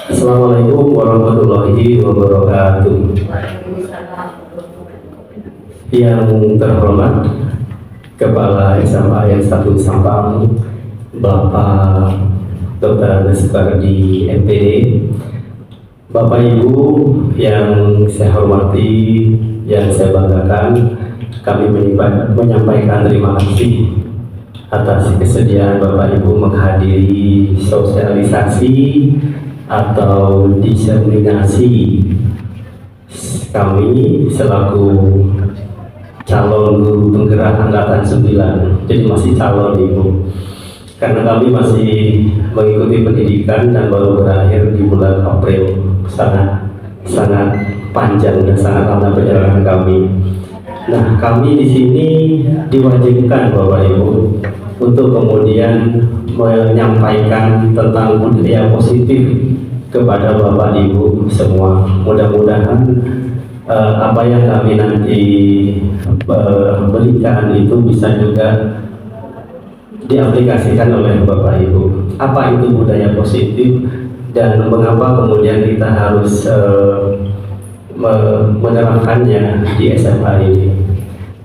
Assalamualaikum warahmatullahi wabarakatuh. Yang terhormat Kepala SMA yang 1 Sampang, Bapak Dr. Sukardi MPD, Bapak Ibu yang saya hormati, yang saya banggakan, kami menyampaikan terima kasih atas kesediaan Bapak Ibu menghadiri sosialisasi atau diseminasi kami selaku calon guru penggerak angkatan 9. Jadi masih calon Ibu, karena kami masih mengikuti pendidikan dan baru berakhir di bulan April. Sangat panjang dan sangat lama perjalanan kami. Nah, kami di sini diwajibkan Bapak Ibu untuk kemudian menyampaikan tentang budaya positif kepada Bapak Ibu semua. Mudah-mudahan apa yang kami nanti berikan itu bisa juga diaplikasikan oleh Bapak Ibu. Apa itu budaya positif dan mengapa kemudian kita harus menerapkannya di SMA ini.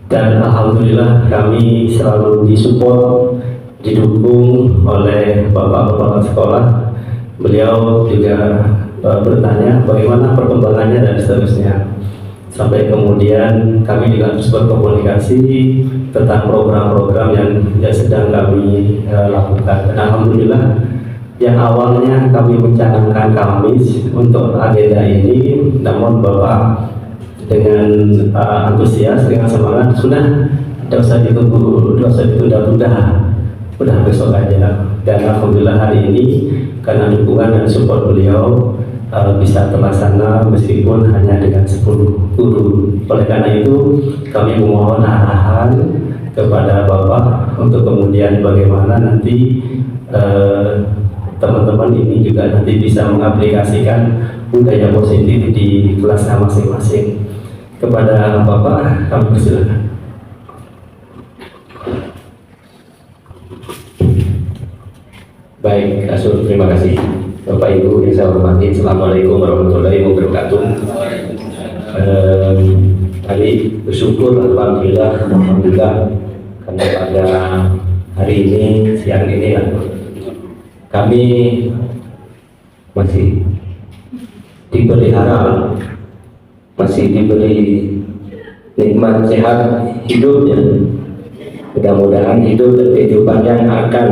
Dan alhamdulillah kami selalu disupport, didukung oleh Bapak Kepala Sekolah. Beliau juga bertanya bagaimana perkembangannya dan seterusnya. Sampai kemudian kami juga terus berkomunikasi tentang program-program yang sedang kami lakukan. Dan alhamdulillah yang awalnya kami mencanangkan Kamis untuk agenda ini, namun Bapak dengan antusias, dengan semangat, sudah tidak usah ditunggu, tidak usah ditunda-tunda, udah besok aja. Dan alhamdulillah hari ini karena dukungan dan support beliau bisa terlaksana meskipun hanya dengan 10 guru. Oleh karena itu kami memohon arahan kepada Bapak untuk kemudian bagaimana nanti teman-teman ini juga nanti bisa mengaplikasikan budaya positif di kelasnya masing-masing. Kepada Bapak kami persilakan. Baik, Asul, terima kasih. Bapak Ibu yang saya hormati, Assalamualaikum warahmatullahi wabarakatuh. Tadi bersyukur alhamdulillah karena pada hari ini, siang ini kami masih dipelihara, masih diberi nikmat sehat hidupnya. Mudah-mudahan hidup dan kehidupan yang akan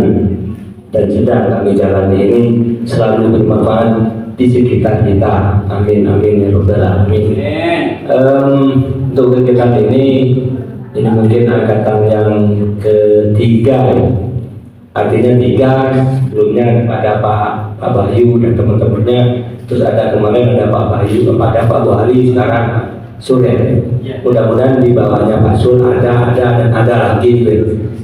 dan sedang kami jalani ini selalu bermanfaat di sekitar kita. Amin amin ya rabbal alamin. Untuk kegiatan ini mungkin angkatan yang ketiga, artinya 3. Sebelumnya ada Pak Bayu dan teman-temannya, terus ada kemarin ada Pak Bayu, ada Pak Wali, sekarang Suren. Mudah-mudahan di bawahnya Pak Sul ada dan ada lagi,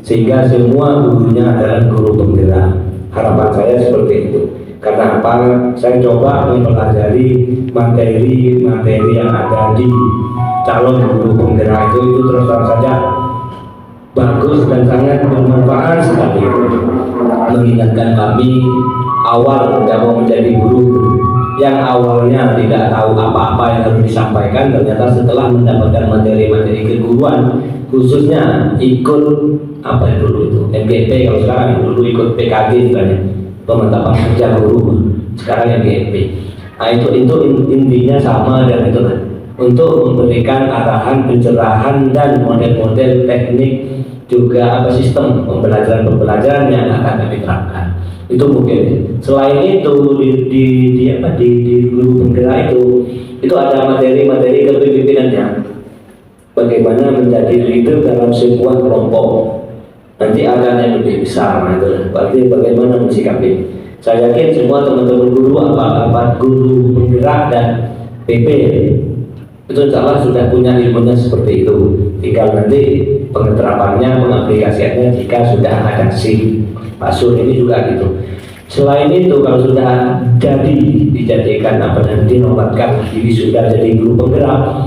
sehingga semua gurunya adalah guru penggerak. Harapan saya seperti itu. Karena apa? Saya coba mempelajari materi-materi yang ada di calon guru penggerak itu terus terang saja bagus dan sangat bermanfaat sekali. Mengingatkan kami awal tidak mau menjadi guru, yang awalnya tidak tahu apa-apa yang harus disampaikan, ternyata setelah mendapatkan materi-materi keguruan, khususnya ikut apa yang dulu itu MGP, kalau sekarang dulu ikut PKG misalnya, pemantapan kerja guru, sekarang MGP. Nah itu intinya sama dan itu kan untuk memberikan arahan, pencerahan dan model-model teknik juga sistem pembelajaran yang akan kami terapkan. Itu mungkin. Selain itu di guru penggerak itu ada materi-materi kepemimpinannya. Bagaimana menjadi leader dalam sebuah kelompok. Nanti akan yang lebih besar, itu berarti bagaimana mensikapi. Saya yakin semua teman-teman guru, apa guru penggerak dan PP itu insya sudah punya ilmunya seperti itu. Tinggal nanti pengeterapannya, mengaplikasikannya jika sudah ada SIM. Pasur ini juga gitu. Selain itu, kalau sudah dijadikan dinobatkan diri sudah jadi guru penggerak,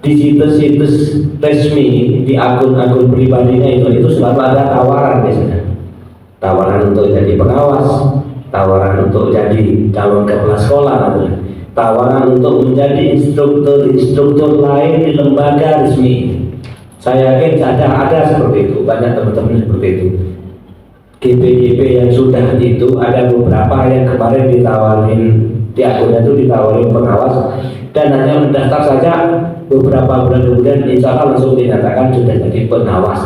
di situs-situs resmi, di akun-akun pribadinya itu selalu ada tawaran biasanya. Tawaran untuk jadi pengawas, tawaran untuk jadi calon kepala sekolah, tawaran untuk menjadi instruktur lain di lembaga resmi. Saya yakin ada seperti itu, banyak teman-teman seperti itu. GP yang sudah itu ada beberapa yang kemarin ditawarin, di akunnya itu ditawarin pengawas, dan hanya mendaftar saja beberapa bulan kemudian insya Allah langsung dinyatakan sudah jadi pengawas.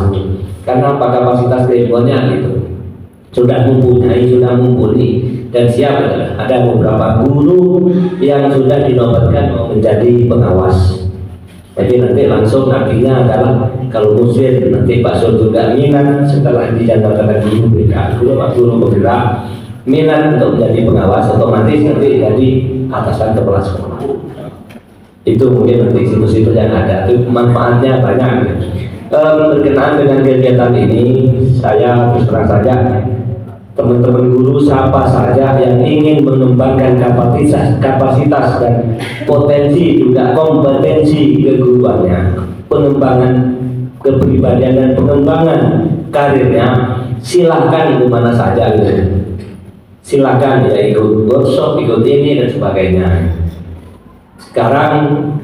Karena apa? Kapasitas keilmuannya gitu, sudah mumpuni dan siap. Ada beberapa guru yang sudah dinobatkan menjadi pengawas. Jadi nanti langsung artinya adalah kalau muslim nanti Pak Sur juga minat setelah dinyatakan guru BK, Pak Guru bergerak minat untuk menjadi pengawas, otomatis nanti jadi atasan kepala sekolah. Itu mungkin nanti situs-situs yang ada, itu manfaatnya banyak. Berkenaan dengan kegiatan ini, saya terus terang saja, teman-teman guru siapa saja yang ingin mengembangkan kapasitas dan potensi juga kompetensi keguruannya, pengembangan kepribadian dan pengembangan karirnya, silahkan kemana saja gitu. Silahkan ya ikut workshop, ikut ini dan sebagainya.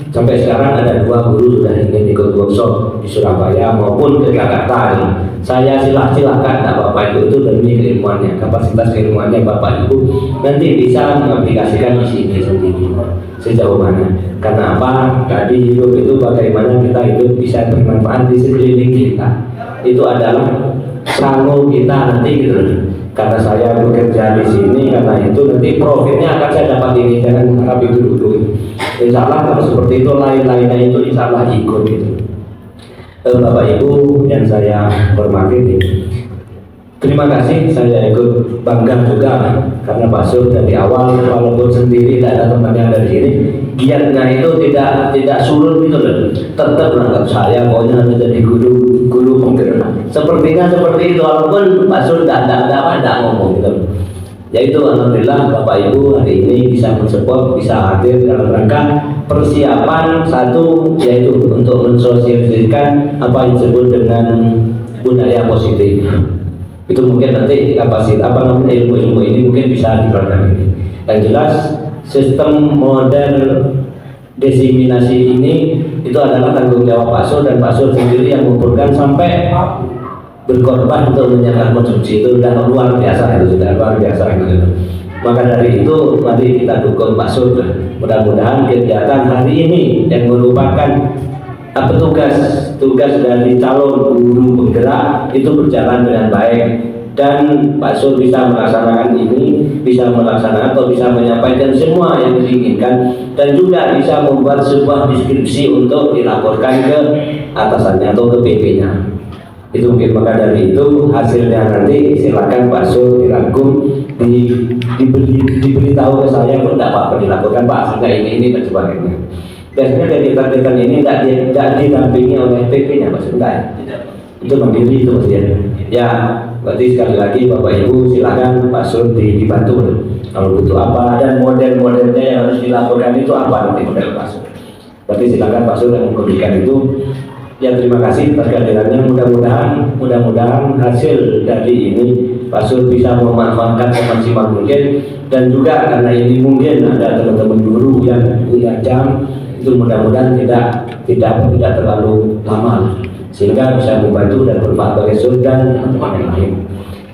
Sampai sekarang ada 2 guru sudah ingin ikut workshop di Surabaya maupun ke Jakarta. Saya silahkan, tak Bapak Ibu itu demi keilmuannya, kapasitas keilmuannya Bapak Ibu nanti bisa mengaplikasikan di sini sendiri sejauh mana. Karena apa? Tadi hidup itu bagaimana kita hidup bisa bermanfaat di sekeliling kita. Itu adalah sangu kita nanti gitu. Karena saya bekerja di sini, karena itu nanti profitnya akan saya dapat ini, jangan harap itu dulu. Insya Allah kalau seperti itu lain-lainnya itu insya Allah ikut gitu. Bapak Ibu yang saya hormati, terima kasih, saya ikut bangga juga karena Pak Sur dari awal walaupun sendiri tidak ada teman yang dari sini, giatnya itu tidak surut gitu loh, tetap menganggap saya pokoknya harus jadi guru penggerak. Sepertinya seperti itu walaupun Pak Sur tidak ngomong gitu. Yaitu alhamdulillah Bapak Ibu hari ini bisa mensupport, bisa hadir dalam rangka persiapan satu, yaitu untuk mensosialisasikan apa yang disebut dengan budaya positif. Itu mungkin nanti kapasitas ilmu-ilmu ini mungkin bisa dipelajari. Yang jelas sistem model diseminasi ini itu adalah tanggung jawab Pak Sur, dan Pak Sur sendiri yang mengumpulkan sampai berkorban untuk menyiapkan konsumsi. Itu sudah luar biasa, itu sudah luar biasa gitu. Maka dari itu mari kita dukung Pak Sur. Mudah-mudahan kegiatan hari ini yang merupakan tugas dari calon guru penggerak itu berjalan dengan baik, dan Pak Sur bisa melaksanakan ini, bisa melaksanakan atau bisa menyampaikan semua yang diinginkan, dan juga bisa membuat sebuah deskripsi untuk dilaporkan ke atasannya atau ke PP-nya. Itu mungkin. Maka dari itu hasilnya nanti silakan Pak Sur dirangkum, diberitahu ke saya pun tidak apa-apa, dilaporkan Pak sehingga ini dan sebagainya. Biasanya kegiatan ini tidak didampingi oleh PP-nya Pak Sur, itu mandiri itu Mas ya. Berarti sekali lagi Bapak Ibu silakan Pak Sur dibantu kalau butuh apa, dan model-modelnya yang harus dilaporkan itu apa nanti model Pak Sur. Berarti silakan Pak Sur yang memberikan itu. Ya, terima kasih atas kehadirannya. Mudah-mudahan hasil dari ini Pak Sur bisa memanfaatkan semaksimal mungkin, dan juga karena ini mungkin ada teman-teman guru yang punya jam, itu mudah-mudahan tidak terlalu lama sehingga bisa membantu dan bermanfaat bagi Sur dan teman-teman yang lain.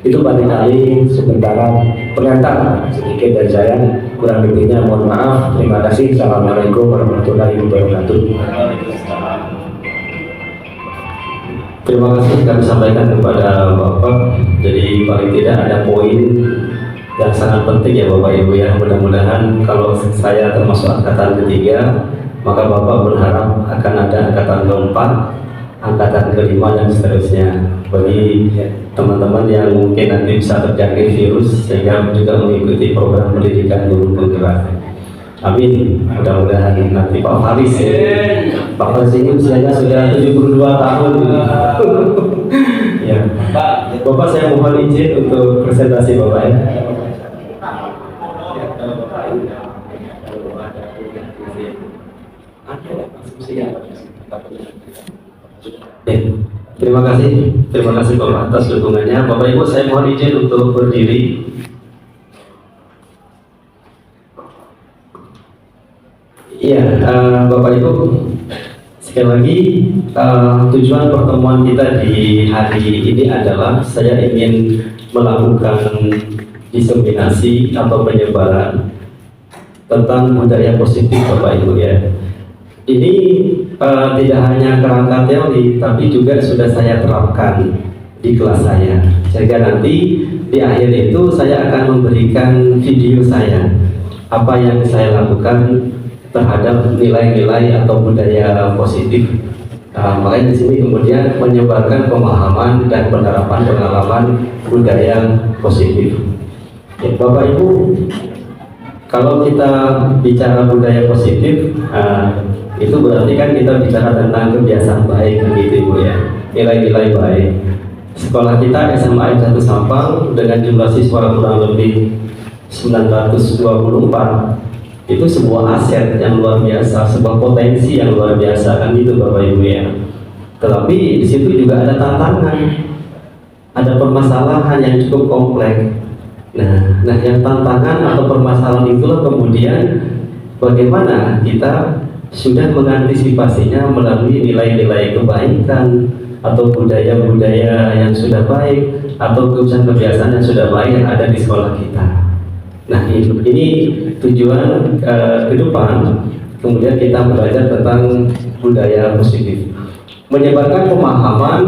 Itu barangkali sementara pengantar sedikit dari saya, kurang lebihnya mohon maaf. Terima kasih. Assalamualaikum warahmatullahi wabarakatuh. Terima kasih kami sampaikan kepada Bapak. Jadi paling tidak ada poin yang sangat penting ya Bapak Ibu ya. Mudah-mudahan kalau saya termasuk angkatan ketiga, maka Bapak berharap akan ada angkatan keempat, angkatan kelima dan seterusnya. Bagi teman-teman yang mungkin nanti bisa terjangkit virus sehingga juga mengikuti program pendidikan guru penggerak. Amin. Mudah-mudahan nanti Pak Faris Pak Faris ini usianya sudah 72 tahun. Ya, Bapak saya mohon izin untuk presentasi Bapak ya. Terima kasih Bapak atas dukungannya. Bapak Ibu saya mohon izin untuk berdiri. Iya, Bapak Ibu, sekali lagi tujuan pertemuan kita di hari ini adalah saya ingin melakukan diseminasi atau penyebaran tentang budaya positif, Bapak Ibu ya. Ini tidak hanya kerangka teori, tapi juga sudah saya terapkan di kelas saya. Sehingga nanti di akhir itu saya akan memberikan video saya, apa yang saya lakukan terhadap nilai-nilai atau budaya positif. Makanya di sini kemudian menyebarkan pemahaman dan penerapan pengalaman budaya positif. Ya, Bapak Ibu, kalau kita bicara budaya positif, itu berarti kan kita bicara tentang kebiasaan baik, begitu Ibu ya, nilai-nilai baik. Sekolah kita SMA 1 Sampang dengan jumlah siswa kurang lebih 924. Itu sebuah aset yang luar biasa, sebuah potensi yang luar biasa, kan gitu Bapak Ibu ya. Tetapi di situ juga ada tantangan, ada permasalahan yang cukup kompleks. Nah yang tantangan atau permasalahan itulah kemudian bagaimana kita sudah mengantisipasinya melalui nilai-nilai kebaikan atau budaya-budaya yang sudah baik atau kebiasaan-kebiasaan yang sudah baik yang ada di sekolah kita. Nah ini tujuan ke depan, kemudian kita belajar tentang budaya positif, menyebarkan pemahaman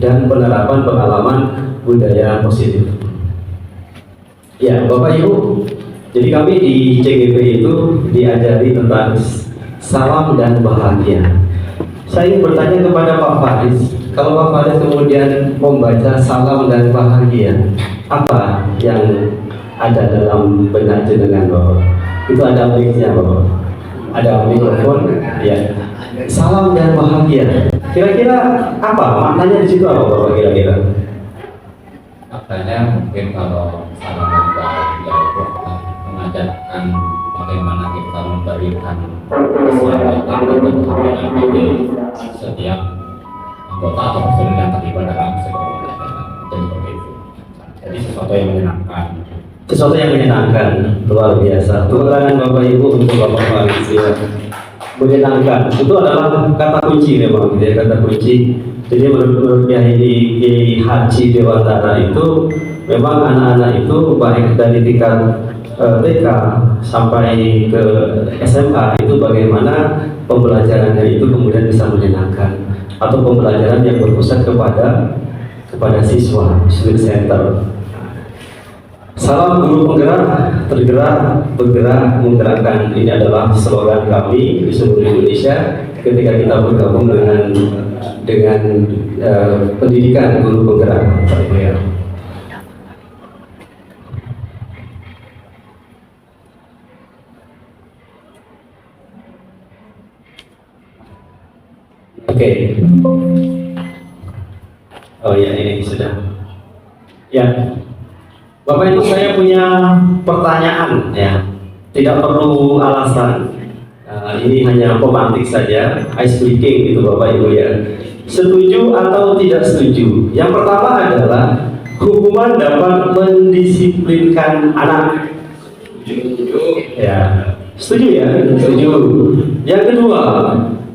dan penerapan pengalaman budaya positif. Ya Bapak Ibu, jadi kami di CGP itu diajari tentang salam dan bahagia. Saya ingin bertanya kepada Pak Faris, kalau Pak Faris kemudian membaca salam dan bahagia, apa yang ada dalam benak jenengan Bapak? Itu ada mic-nya Bapak, ada mikrofon ya. Salam dan bahagia, kira-kira apa maknanya di situ, apa Bapak kira-kira? Makanya mungkin kalau salam dan bahagia itu akan mengajarkan bagaimana kita memberikan keselamatan dan keamanan bagi setiap anggota atau personil yang terlibat dalam sekolah pelajaran. Jadi seperti itu. Jadi sesuatu yang menyenangkan. Sesuatu yang menyenangkan, luar biasa. Keterangan Bapak Ibu untuk Bapak Faris ya. Menyenangkan, itu adalah kata kunci memang, gitu ya, kata kunci. Jadi menurut Kiai Haji Dewantara itu memang anak-anak itu baik dari tingkat TK sampai ke SMA itu bagaimana pembelajarannya itu kemudian bisa menyenangkan, atau pembelajaran yang berpusat kepada siswa, student center. Salam guru penggerak, tergerak, bergerak, menggerakkan. Ini adalah slogan kami di seluruh Indonesia ketika kita bergabung dengan pendidikan guru penggerak. Oke. Oh ya, ini sudah. Ya. Bapak Ibu, saya punya pertanyaan ya, tidak perlu alasan. Ini hanya pemantik saja, ice breaking itu Bapak Ibu ya. Setuju atau tidak setuju? Yang pertama adalah hukuman dapat mendisiplinkan anak. Ya, setuju ya? Setuju. Yang kedua,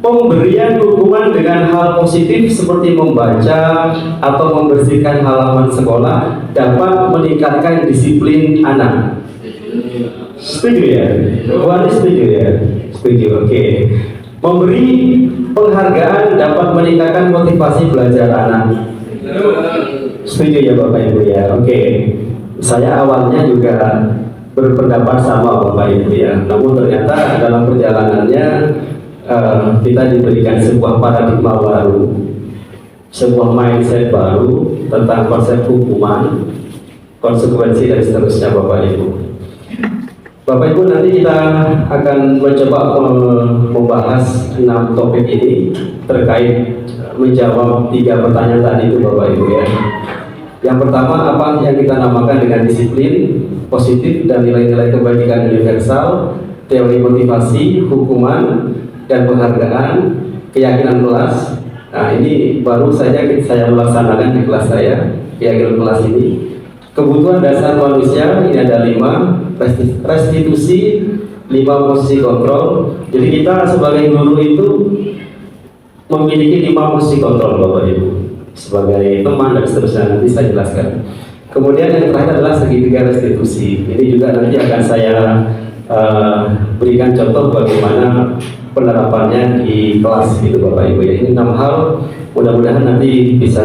pemberian hukuman dengan hal positif seperti membaca atau membersihkan halaman sekolah dapat meningkatkan disiplin anak. Setuju ya? Buat setuju ya? Setuju, oke. Memberi penghargaan dapat meningkatkan motivasi belajar anak. Setuju ya Bapak Ibu ya? Oke. Saya awalnya juga berpendapat sama Bapak Ibu ya. Namun ternyata dalam perjalanannya kita diberikan sebuah paradigma baru, sebuah mindset baru tentang konsep hukuman, konsekuensi dan seterusnya Bapak Ibu. Bapak Ibu, nanti kita akan mencoba membahas 6 topik ini terkait menjawab 3 pertanyaan tadi itu Bapak Ibu ya. Yang pertama, apa yang kita namakan dengan disiplin positif dan nilai-nilai kebaikan universal, teori motivasi, hukuman, dan penghargaan, keyakinan kelas. Nah ini baru saja saya melaksanakan di kelas saya, keyakinan kelas ini. Kebutuhan dasar manusia, ini ada 5, restitusi, 5 5 posisi kontrol. Jadi kita sebagai guru itu memiliki 5 posisi kontrol Bapak Ibu, sebagai teman dan seterusnya, nanti saya jelaskan. Kemudian yang terakhir adalah segitiga restitusi. Ini juga nanti akan saya berikan contoh bagaimana penerapannya di kelas gitu Bapak Ibu ya. Ini 6 hal, mudah-mudahan nanti bisa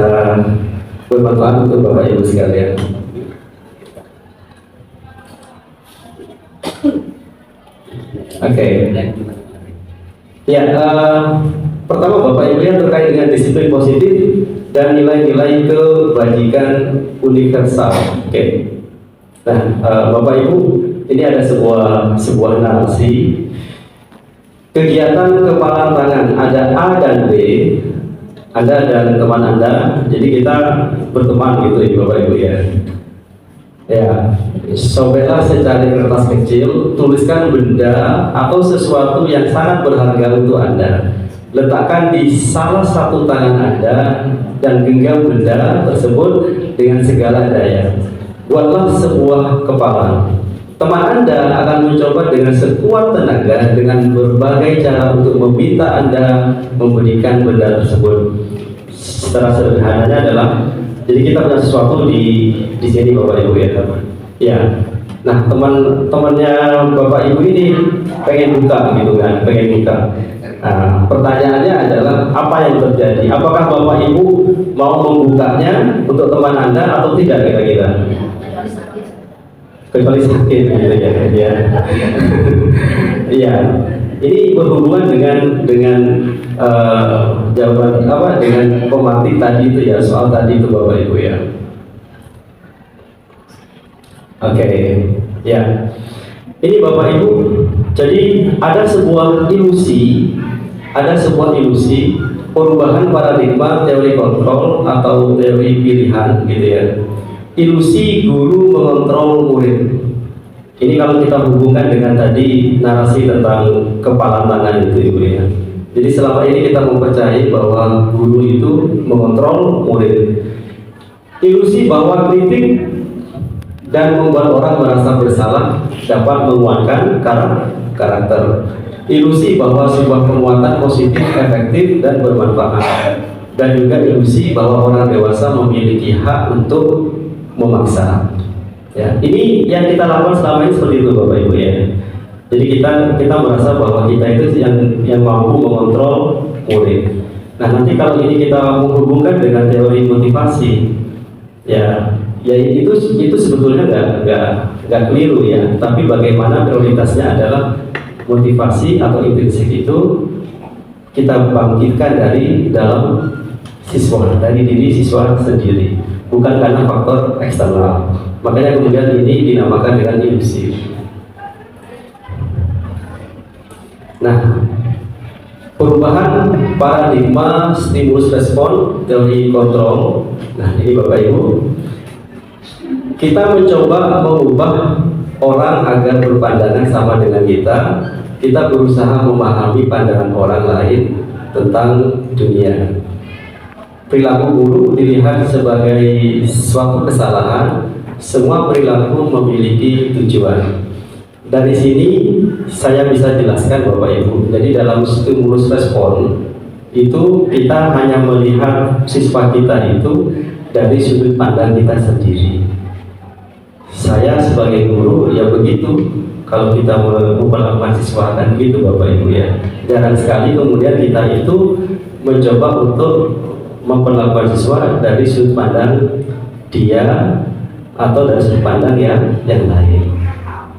bermanfaat untuk Bapak Ibu sekalian. Oke. Ya, pertama Bapak Ibu yang terkait dengan disiplin positif dan nilai-nilai kebajikan universal. Oke. Nah, Bapak Ibu, ini ada sebuah narasi. Kegiatan kepala tangan ada A dan B, Anda dan teman Anda. Jadi kita berteman gitu ya Bapak Ibu ya. Ya, sobeklah secari kertas kecil, tuliskan benda atau sesuatu yang sangat berharga untuk Anda. Letakkan di salah satu tangan Anda dan genggam benda tersebut dengan segala daya. Buatlah sebuah kepala. Teman Anda akan mencoba dengan sekuat tenaga dengan berbagai cara untuk meminta Anda memberikan benda tersebut. Secara sederhananya adalah, jadi kita punya sesuatu di sini Bapak Ibu ya, ya. Nah, temannya Bapak Ibu ini pengen buka gitu kan, pengen buka. Nah, pertanyaannya adalah apa yang terjadi? Apakah Bapak Ibu mau membukanya untuk teman Anda atau tidak kira-kira? Kecuali sakit gitu ya. Iya. Ini berhubungan dengan jawaban dengan pematik tadi itu ya, soal tadi itu Bapak Ibu ya. Oke, ya. Ini Bapak Ibu, jadi ada sebuah ilusi perubahan paradigma teori kontrol atau teori pilihan gitu ya. Ilusi guru mengontrol murid. Ini kalau kita hubungkan dengan tadi narasi tentang kepala tangan itu Ibu ya. Jadi selama ini kita mempercayai bahwa guru itu mengontrol murid. Ilusi bahwa kritik dan membuat orang merasa bersalah dapat menguatkan karakter. Ilusi bahwa sebuah penguatan positif, efektif dan bermanfaat. Dan juga ilusi bahwa orang dewasa memiliki hak untuk memaksa. Ya, ini yang kita lakukan selama ini seperti itu Bapak Ibu ya. Jadi kita merasa bahwa kita itu yang mampu mengontrol murid. Nah, nanti kalau ini kita menghubungkan dengan teori motivasi, ya itu sebetulnya nggak keliru ya. Tapi bagaimana prioritasnya adalah motivasi atau intrinsik itu kita bangkitkan dari dalam siswa, dari diri siswa sendiri, bukan karena faktor eksternal. Makanya kemudian ini dinamakan dengan ilusi. Nah, perubahan paradigma stimulus respon teori kontrol. Nah, ini Bapak Ibu, kita mencoba mengubah orang agar berpandangan sama dengan kita. Kita berusaha memahami pandangan orang lain tentang dunia. Perilaku guru dilihat sebagai suatu kesalahan. Semua perilaku memiliki tujuan. Dari sini saya bisa jelaskan Bapak Ibu. Jadi dalam stimulus respon itu kita hanya melihat siswa kita itu dari sudut pandang kita sendiri. Saya sebagai guru ya begitu. Kalau kita memperlakukan siswa kan gitu Bapak Ibu ya. Jarang sekali kemudian kita itu mencoba untuk memperlakukan siswa dari sudut pandang dia atau dari sudut pandang yang lain.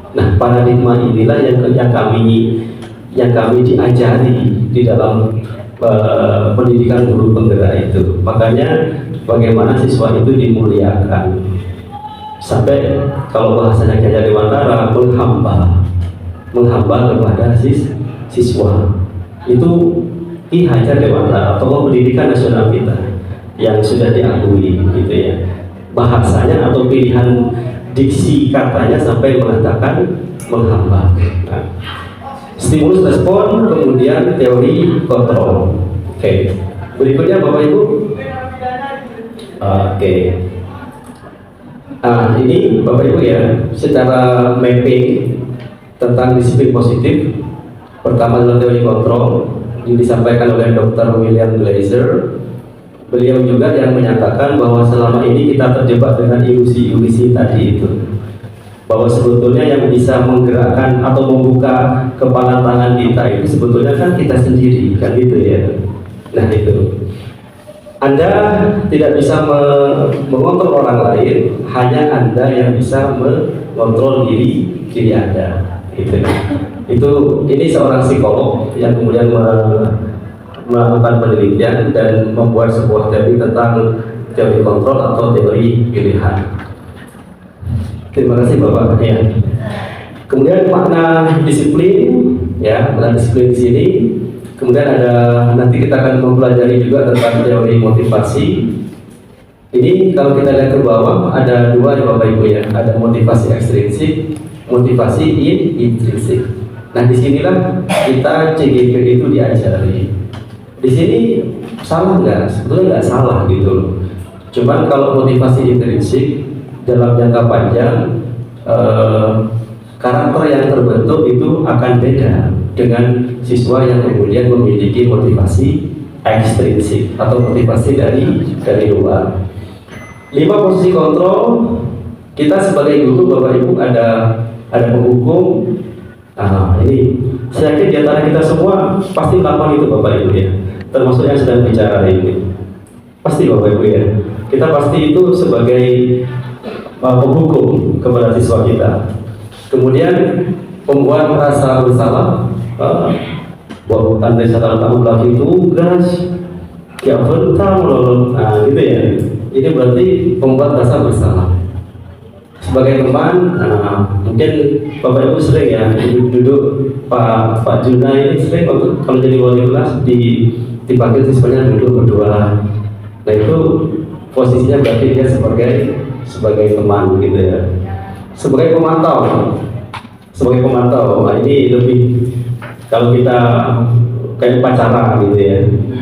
Nah, paradigma inilah yang kami diajari di dalam pendidikan guru penggerak itu. Makanya bagaimana siswa itu dimuliakan. Sampai kalau bahasanya Gajah Dewantara, menghamba kepada siswa. Itu Ki Hajar Dewantara, tokoh pendidikan nasional kita yang sudah diakui gitu ya. Bahasanya atau pilihan diksi katanya sampai mengatakan menghamba. Nah, stimulus respon, kemudian teori kontrol. Oke. Berikutnya Bapak Ibu. Oke. Nah, ini Bapak Ibu ya, secara mapping tentang disiplin positif. Pertama adalah teori kontrol, yang disampaikan oleh Dr. William Glazer. Beliau juga yang menyatakan bahwa selama ini kita terjebak dengan ilusi-ilusi tadi itu, bahwa sebetulnya yang bisa menggerakkan atau membuka kepala tangan kita itu sebetulnya kan kita sendiri, kan gitu ya. Nah itu, Anda tidak bisa mengontrol orang lain, hanya Anda yang bisa mengontrol diri Anda. Ini seorang psikolog yang kemudian melakukan penelitian dan membuat sebuah teori tentang teori kontrol atau teori pilihan. Terima kasih Bapak. Ya. Kemudian makna disiplin, ya, makna disiplin di sini. Kemudian ada, nanti kita akan mempelajari juga tentang teori motivasi. Ini kalau kita lihat ke bawah ada dua ya Bapak Ibu ya, ada motivasi ekstrinsik, motivasi intrinsik. Nah disinilah kita CGP itu diajari. Di sini salah nggak? Sebetulnya nggak salah gitu loh. Cuman kalau motivasi intrinsik dalam jangka panjang, karakter yang terbentuk itu akan beda dengan siswa yang kemudian memiliki motivasi ekstrinsik atau motivasi dari luar. 5 posisi kontrol. Kita sebagai guru Bapak Ibu ada penghukum. Nah ini saya yakin di antara kita semua pasti melakukan itu Bapak Ibu ya, termasuk yang sedang bicara ini. Pasti Bapak Ibu ya, kita pasti itu sebagai penghukum kepada siswa kita. Kemudian membuat merasa bersalah, bahwa Anda salah kamu lagi tugas, ya bentang loh, nah gitu ya. Ini berarti membuat rasa bersalah. Sebagai teman, mungkin Bapak Ibu sering ya duduk Pak Juna ini sering waktu kalau jadi wali kelas dipanggil siswanya duduk berdua. Nah itu posisinya berarti dia sebagai teman gitu ya. Sebagai pemantau, nah ini lebih kalau kita kayak pacaran gitu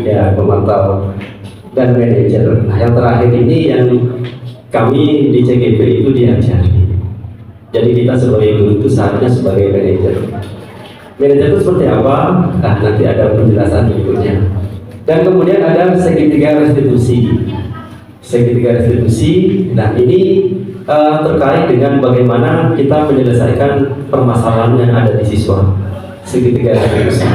ya pemantau dan manajer. Nah yang terakhir ini yang kami di CGP itu diajari. Jadi kita sebagai guru itu seharusnya sebagai manajer. Manajer itu seperti apa? Nah nanti ada penjelasan berikutnya. Dan kemudian ada segitiga restitusi. Segitiga restitusi. Nah ini terkait dengan bagaimana kita menyelesaikan permasalahan yang ada di siswa. Segitiga restitusi.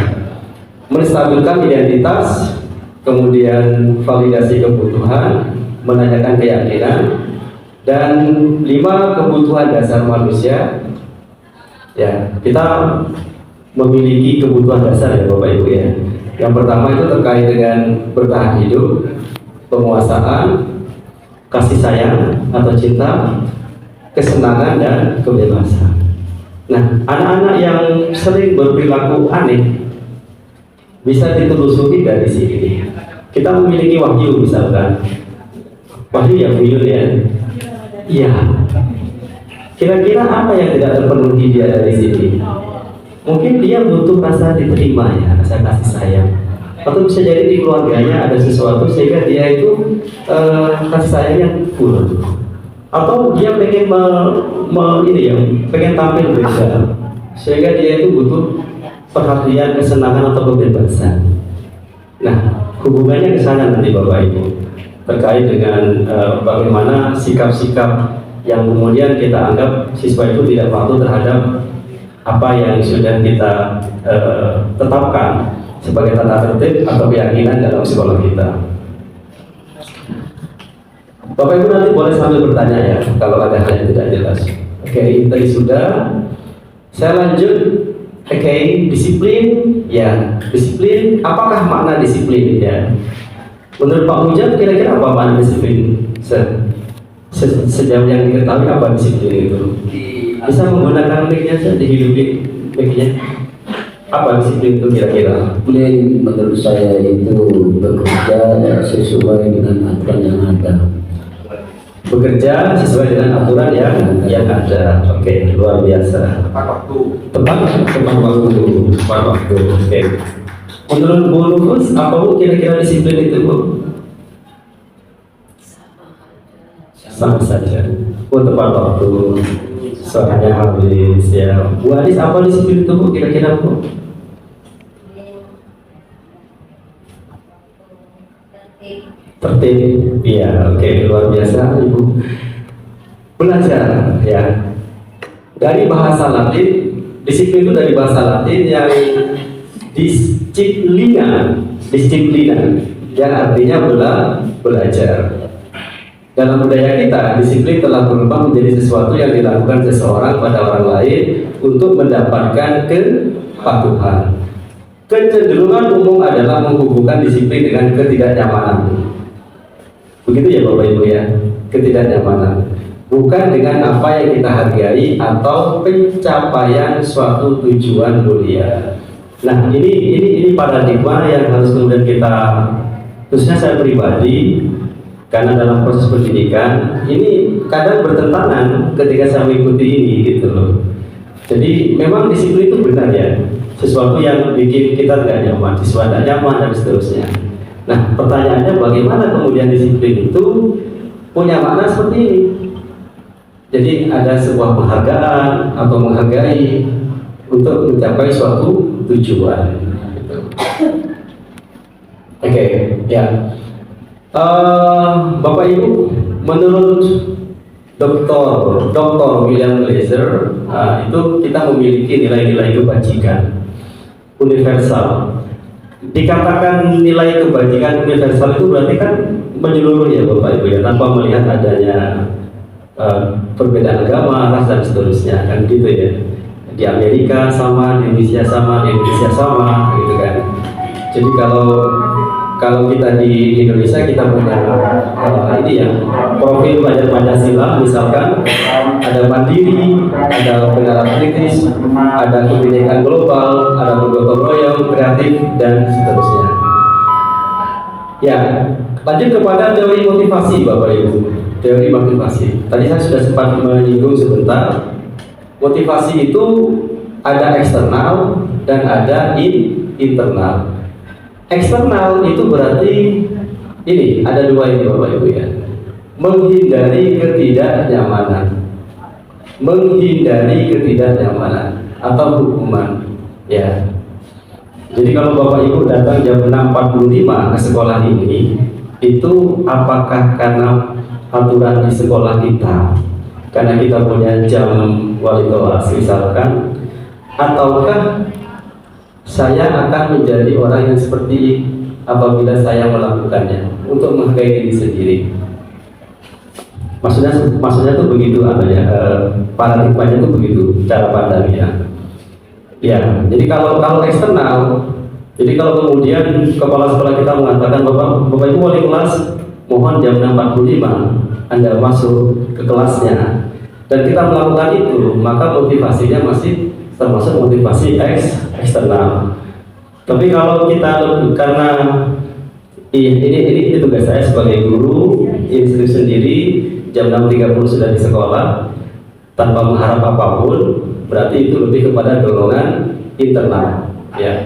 Menstabilkan identitas, kemudian validasi kebutuhan, menanyakan keyakinan, dan 5 kebutuhan dasar manusia. Ya, kita memiliki kebutuhan dasar ya Bapak Ibu ya. Yang pertama itu terkait dengan bertahan hidup, penguasaan, kasih sayang atau cinta, kesenangan dan kebebasan. Nah, anak-anak yang sering berperilaku aneh bisa ditelusuri dari sini. Kita memiliki wahyu misalkan. Wahyu yang buyut ya. Iya. Kira-kira apa yang tidak terpenuhi dia dari sini? Mungkin dia butuh rasa diterima ya, rasa kasih sayang. Atau bisa jadi di keluarganya ada sesuatu sehingga dia itu kasih sayangnya kurang. Atau dia pengen pengen tampil beda, sehingga dia itu butuh perhatian, kesenangan atau kebebasan. Nah, hubungannya ke sana nanti Bapak Ibu, terkait dengan bagaimana sikap-sikap yang kemudian kita anggap siswa itu tidak patuh terhadap apa yang sudah kita tetapkan sebagai tata tertib atau keyakinan dalam sekolah kita. Bapak Ibu nanti boleh sambil bertanya ya kalau ada hal yang tidak jelas. Oke, tadi sudah. Saya lanjut. Oke, disiplin ya. Disiplin, apakah makna disiplin ya? Menurut Pak Mujad kira-kira apa makna disiplin? Sejauh yang diketahui apa disiplin itu? Bisa menggunakan mic-nya saja, dihidupin mic-nya. Apa disiplin itu kira-kira? Disiplin menurut saya itu bekerja sesuai dengan aturan yang ada. Bekerja sesuai dengan aturan yang ada. Oke, luar biasa. Tepat waktu. Oke. Menurut Bu Lufus, apa Bu kira-kira disiplin itu Bu? Sama saja. Oh, tepat waktu. Suaranya habis ya. Bu Adis, apa disiplin itu Bu kira-kira Bu? Tertib, iya, oke, luar biasa Ibu. Belajar ya dari bahasa Latin, disiplin itu dari bahasa Latin yang disiplina, yang artinya belajar. Dalam budaya kita, disiplin telah berubah menjadi sesuatu yang dilakukan seseorang pada orang lain untuk mendapatkan kepatuhan. Kecenderungan umum adalah menghubungkan disiplin dengan ketidaknyamanan. Begitu ya Bapak Ibu ya, ketidaknyamanan. Bukan dengan apa yang kita hargai atau pencapaian suatu tujuan mulia. Nah, ini paradigma yang harus kemudian kita, khususnya saya pribadi, karena dalam proses pendidikan ini kadang bertentangan ketika saya mengikuti ini gitu loh. Jadi memang disiplin itu benar ya, sesuatu yang bikin kita tidak nyaman, siswa tidak nyaman dan seterusnya. Nah, pertanyaannya bagaimana kemudian disiplin itu punya makna seperti ini. Jadi ada sebuah penghargaan atau menghargai untuk mencapai suatu tujuan. Gitu. Oke, ya. Bapak Ibu, menurut Dr. William Glaser, itu kita memiliki nilai-nilai kebajikan universal. Dikatakan nilai kebajikan universal itu berarti kan menyeluruh ya Bapak Ibu ya, tanpa melihat adanya perbedaan agama, ras dan seterusnya kan gitu ya. Di Amerika sama, di Indonesia sama, gitu kan. Jadi kalau kita di Indonesia kita punya ini ya, profil belajar Pancasila misalkan ada mandiri, ada pengarah kritis, ada kebinekaan global, ada bergotong royong, kreatif dan seterusnya. Ya, lanjut kepada teori motivasi Bapak Ibu. Teori motivasi. Tadi saya sudah sempat menyinggung sebentar. Motivasi itu ada eksternal dan ada internal. Eksternal itu berarti ini ada dua ini Bapak Ibu ya. Menghindari ketidaknyamanan atau hukuman ya. Jadi kalau Bapak Ibu datang jam 6.45 ke sekolah ini, itu apakah karena aturan di sekolah kita, karena kita punya jam wali kelas misalkan, ataukah saya akan menjadi orang yang seperti apabila saya melakukannya untuk menghargai diri sendiri. Maksudnya tuh begitu apa ya? Paradigmanya tuh begitu cara pandangnya. Ya, jadi kalau eksternal, jadi kalau kemudian kepala sekolah kita mengatakan Bapak Ibu wali kelas mohon jam 6.45 Anda masuk ke kelasnya, dan kita melakukan itu, maka motivasinya masih termasuk motivasi eksternal. Tapi kalau kita karena ini tugas saya sebagai guru institusi sendiri, jam 6.30 sudah di sekolah tanpa mengharap apapun, berarti itu lebih kepada dorongan internal ya.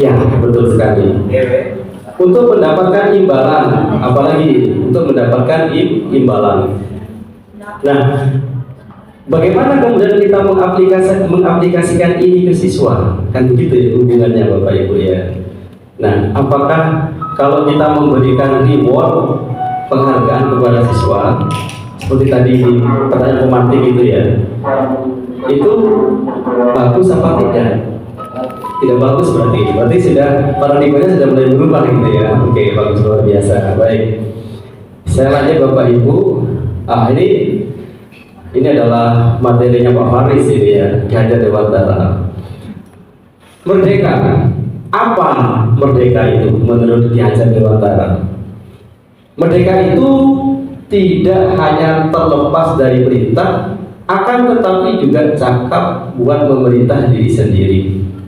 Ya, betul sekali. Untuk mendapatkan imbalan, apalagi untuk mendapatkan imbalan. Nah, bagaimana kemudian kita mengaplikasikan ini ke siswa? Kan begitu ya hubungannya Bapak Ibu ya. Nah, apakah kalau kita memberikan reward, penghargaan kepada siswa, seperti tadi pertanyaan pemantik itu ya, itu bagus apa tidak? Tidak bagus berarti sudah paradigmanya sudah mulai berubah gitu ya. Oke, bagus, luar biasa. Baik, saya lanjut Bapak Ibu. Ini adalah materinya Pak Faris ini ya, di Hajar Dewantara. Merdeka, apa merdeka itu menurut Ki Hajar Dewantara? Merdeka itu tidak hanya terlepas dari perintah, akan tetapi juga cakap buat memerintah diri sendiri.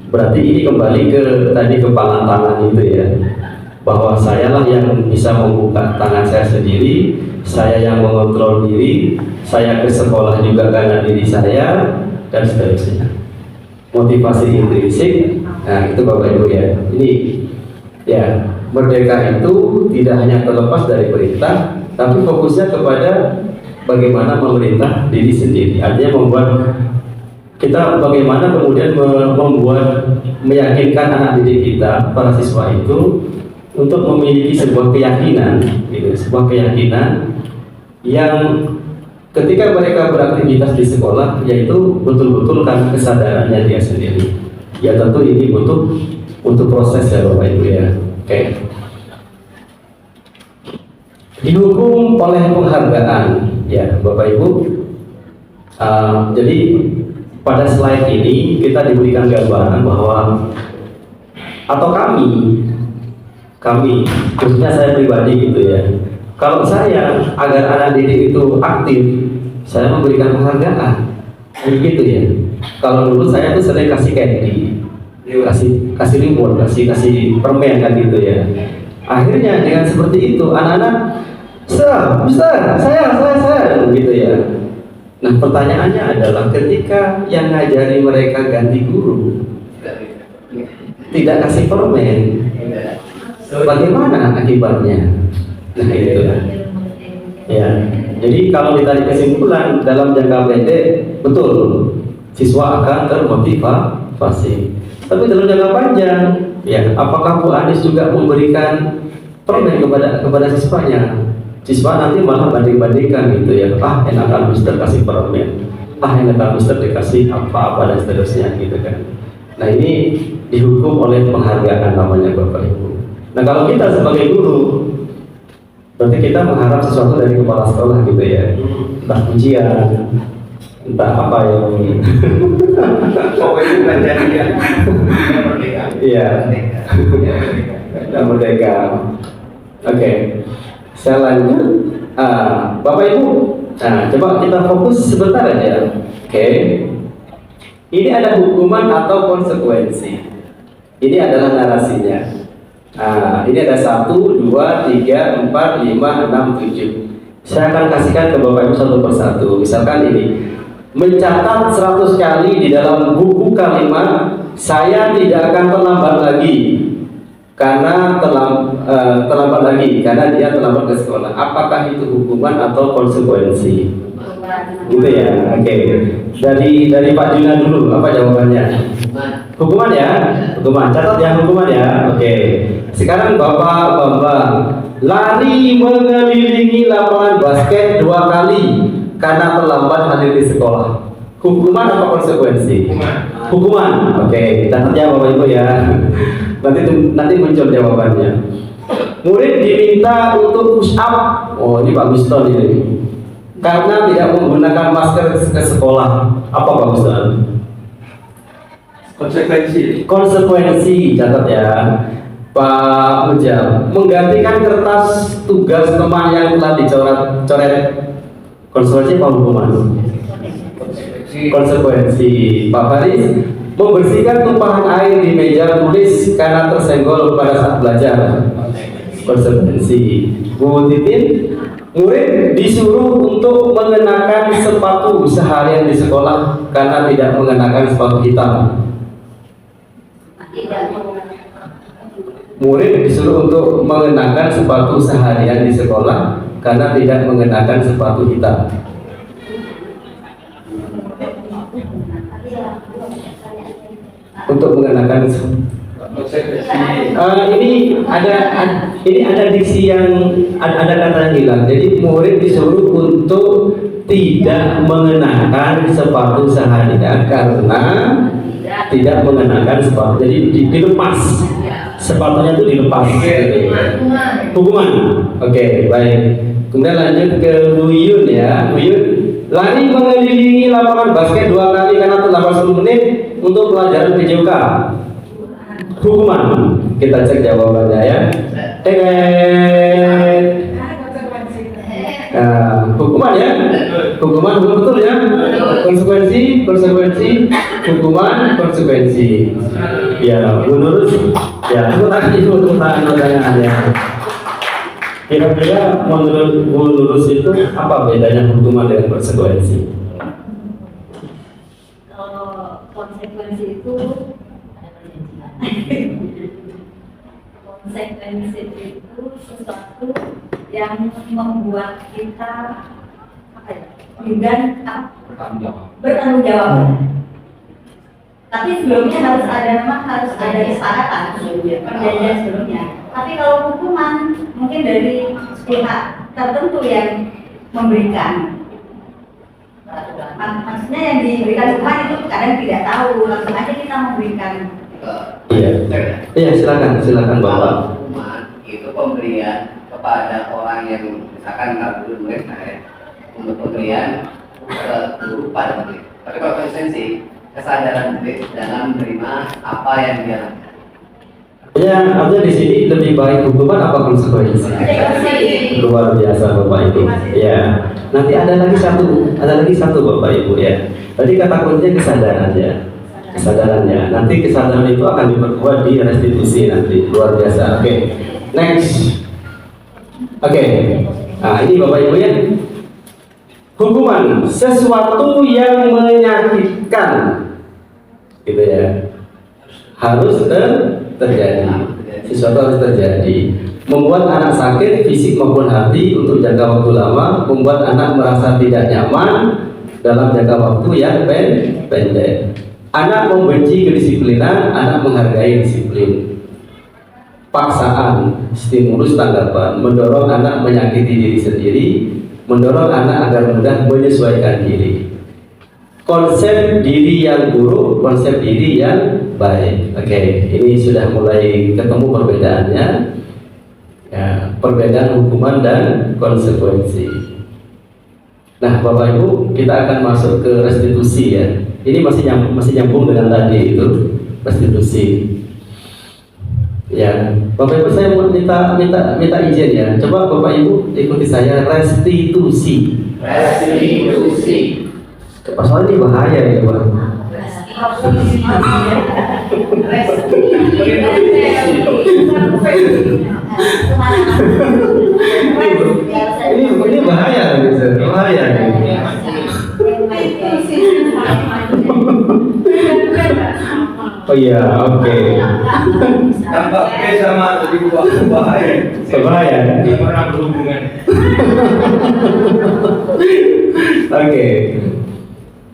Berarti ini kembali ke tadi kepala tangan itu ya, bahwa sayalah yang bisa membuka tangan saya sendiri, saya yang mengontrol diri, saya ke sekolah juga karena diri saya, dan seterusnya. Motivasi intrinsik, nah itu Bapak Ibu ya. Ini ya, merdeka itu tidak hanya terlepas dari perintah, tapi fokusnya kepada bagaimana memerintah diri sendiri. Artinya membuat kita bagaimana kemudian meyakinkan anak didik kita, para siswa itu untuk memiliki sebuah keyakinan, gitu, sebuah keyakinan yang ketika mereka beraktivitas di sekolah, yaitu betul-betul kan kesadarannya dia sendiri. Ya tentu ini butuh proses ya Bapak Ibu ya. Oke. Dihukum oleh penghargaan ya Bapak Ibu. Jadi pada slide ini kita diberikan gambaran bahwa atau kami khususnya saya pribadi gitu ya. Kalau saya agar anak didik itu aktif, saya memberikan penghargaan, begitu ya. Kalau dulu saya tuh sering kasih candy, kasih reward, kasih permen kan gitu ya. Akhirnya dengan seperti itu anak-anak, Ustaz, saya, gitu ya. Nah pertanyaannya adalah ketika yang ngajari mereka ganti guru, tidak kasih permen, bagaimana akibatnya? Nah itu ya. Jadi kalau ditarik kesimpulan dalam jangka pendek, betul siswa akan termotivasi. Tapi dalam jangka panjang, ya apakah Bu Anies juga memberikan permen kepada siswanya? Siswa nanti malah banding-bandingkan gitu ya. Enakan Mister kasih permen, enakan Mister dikasih apa-apa dan seterusnya gitu kan. Nah ini dihukum oleh penghargaan namanya Bapak Ibu. Nah kalau kita sebagai guru, berarti kita mengharap sesuatu dari kepala sekolah gitu ya, entah ujian, entah apa yang pokoknya belajar dia merdeka. Iya, merdeka. Oke, saya lanjut. Bapak Ibu, coba kita fokus sebentar aja. Oke, ini ada hukuman atau konsekuensi. Ini adalah narasinya. Ini ada 1, 2, 3, 4, 5, 6, 7. Saya akan kasihkan ke Bapak Ibu satu persatu. Misalkan ini, mencatat 100 kali di dalam buku kalimat, saya tidak akan terlambat lagi karena terlambat lagi karena dia terlambat ke sekolah. Apakah itu hukuman atau konsekuensi? Gitu ya. Oke. Dari Pak Juna dulu, apa jawabannya? Hukuman ya, hukuman. Catat ya hukuman ya. Oke. Sekarang Bapak Bambang, lari mengelilingi lapangan basket 2 kali karena terlambat hadir di sekolah. Hukuman atau konsekuensi? Hukuman. Oke, catat ya Bapak Ibu ya. Nanti muncul jawabannya. Murid diminta untuk push up. Oh ini Pak Miston ini. Karena tidak menggunakan masker ke sekolah. Apa Pak Miston? Konsekuensi, catat ya. Pak Ujam, menggantikan kertas tugas teman yang telah dicoret. Konsekuensi apa hukuman? Konsekuensi. Pak Faris, membersihkan tumpahan air di meja tulis karena tersenggol pada saat belajar. Konsekuensi. Bu Titin, murid disuruh untuk mengenakan sepatu seharian di sekolah karena tidak mengenakan sepatu hitam. Murid disuruh untuk mengenakan sepatu seharian di sekolah karena tidak mengenakan sepatu hitam. Untuk mengenakan ini ada diksi yang ada kata yang hilang. Jadi murid disuruh untuk tidak mengenakan sepatu seharian karena tidak mengenakan sepatu. Jadi dilepas. Sepatunya itu dilepas. Hukuman. Oke, baik. Kemudian lanjut ke Bu Yun ya. Bu Yun, lari mengelilingi lapangan basket 2 kali karena terlambat 10 menit untuk pelajaran PJK. Hukuman. Kita cek jawabannya ya. Hukuman ya. Hukuman betul ya. Konsekuensi, hukuman, konsekuensi. Ya, menurut ya, itu pertanyaannya. Kira-kira menurut Bu Lurus itu apa bedanya hukuman dengan konsekuensi? Kalau konsekuensi itu sesuatu yang membuat kita dan Tanggung jawab. bertanggung jawab. Tapi sebelumnya harus ada kesepakatan sebelumnya, perjanjian sebelumnya. Tapi kalau hukuman mungkin dari pihak tertentu yang memberikan. Maksudnya yang diberikan hukuman itu kadang tidak tahu, langsung aja kita memberikan. Iya, silakan Bapak. Hukuman itu pemberian kepada orang yang misalkan nggak murid untuk pemberian guru pada murid. Tapi kalau konsistensi kesadaran murid dalam menerima apa yang dia lakukan. Ya, artinya di sini lebih baik hukuman apa konsekuensi? Luar biasa Bapak Ibu. Ya, nanti ada lagi satu Bapak Ibu ya. Tadi kata kuncinya kesadarannya. Nanti kesadaran itu akan diperkuat di restitusi nanti. Luar biasa. Oke, next. Oke, nah ini Bapak Ibu ya. Hukuman sesuatu yang menyakitkan, gitu ya, harus terjadi. Sesuatu harus terjadi. Membuat anak sakit fisik maupun hati untuk jangka waktu lama, membuat anak merasa tidak nyaman dalam jangka waktu yang pendek. Anak membenci kedisiplinan, anak menghargai disiplin. Paksaan, stimulus tanggapan, mendorong anak menyakiti diri sendiri, mendorong anak agar mudah menyesuaikan diri. Konsep diri yang buruk, konsep diri yang baik. Oke, ini sudah mulai ketemu perbedaannya. Ya, perbedaan hukuman dan konsekuensi. Nah, Bapak Ibu, kita akan masuk ke restitusi ya. Ini masih nyambung dengan tadi itu restitusi. Ya, Bapak Ibu saya mau minta izin ya. Coba Bapak Ibu ikuti saya restitusi. Restitusi. Soalnya ini bahaya ya Pak. Ini bahaya gitu. Bahaya. Oh iya, oke. Tambah P sama tadi bahaya. Bahaya. Pernah berhubungan. Oke.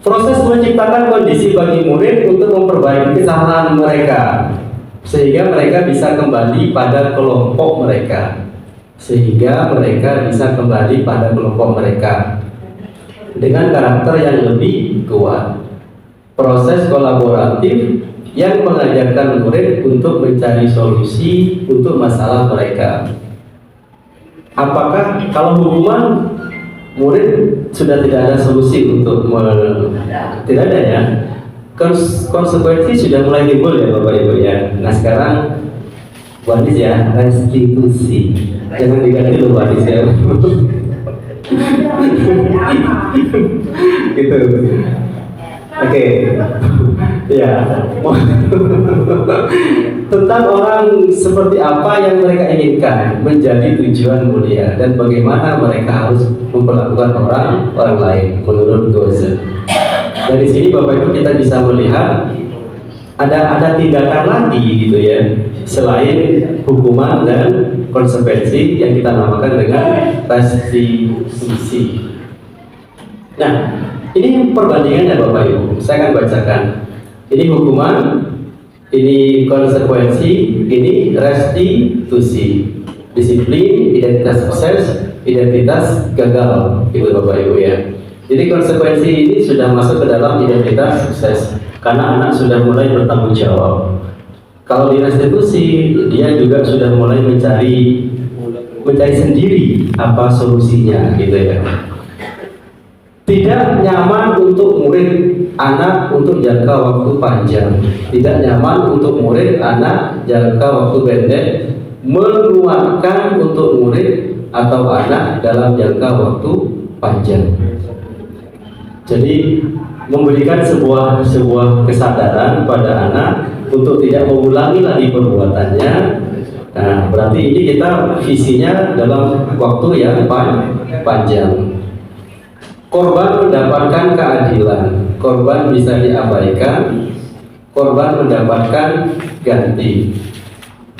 Proses menciptakan kondisi bagi murid untuk memperbaiki kesalahan mereka sehingga mereka bisa kembali pada kelompok mereka. Dengan karakter yang lebih kuat. Proses kolaboratif yang mengajarkan murid untuk mencari solusi untuk masalah mereka. Apakah kalau hukuman murid sudah tidak ada solusi untuk tidak ada ya, konsekuensi sudah mulai timbul ya Bapak Ibu ya. Nah sekarang wadis ya, restitusi, jangan diganti loh wadis ya. Gitu. Oke. Ya. Tentang orang seperti apa yang mereka inginkan menjadi tujuan mulia dan bagaimana mereka harus memperlakukan orang lain menurut Goethe. Dari sini Bapak Ibu kita bisa melihat ada tindakan lagi gitu ya selain hukuman dan konsekuensi yang kita namakan dengan restitusi. Nah, ini perbandingannya Bapak Ibu. Saya akan bacakan. Ini hukuman, ini konsekuensi, ini restitusi. Disiplin, identitas sukses, identitas gagal, gitu Bapak Ibu ya. Jadi konsekuensi ini sudah masuk ke dalam identitas sukses karena anak sudah mulai bertanggung jawab. Kalau di restitusi, dia juga sudah mulai mencari sendiri apa solusinya, gitu ya. Tidak nyaman untuk murid anak untuk jangka waktu panjang, tidak nyaman untuk murid anak jangka waktu pendek, menguatkan untuk murid atau anak dalam jangka waktu panjang. Jadi memberikan sebuah kesadaran pada anak untuk tidak mengulangi lagi perbuatannya. Nah, berarti ini kita visinya dalam waktu yang panjang. Korban mendapatkan keadilan, korban bisa diabaikan, korban mendapatkan ganti.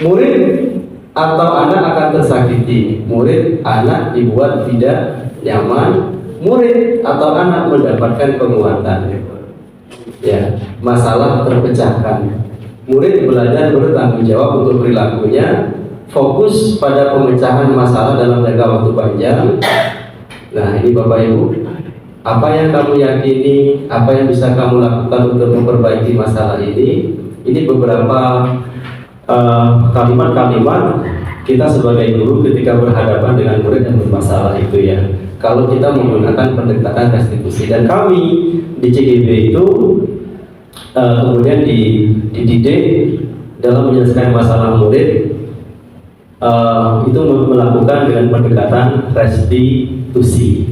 Murid atau anak akan tersakiti, murid anak dibuat tidak nyaman, murid atau anak mendapatkan penguatan. Ya, masalah terpecahkan. Murid belajar bertanggung jawab untuk perilakunya, fokus pada pemecahan masalah dalam jangka waktu panjang. Nah, ini Bapak Ibu, apa yang kamu yakini, apa yang bisa kamu lakukan untuk memperbaiki masalah ini? Ini beberapa kalimat-kalimat kita sebagai guru ketika berhadapan dengan murid yang bermasalah itu ya. Kalau kita menggunakan pendekatan restitusi, dan kami di CGB itu kemudian dididik dalam menyelesaikan masalah murid itu melakukan dengan pendekatan restitusi.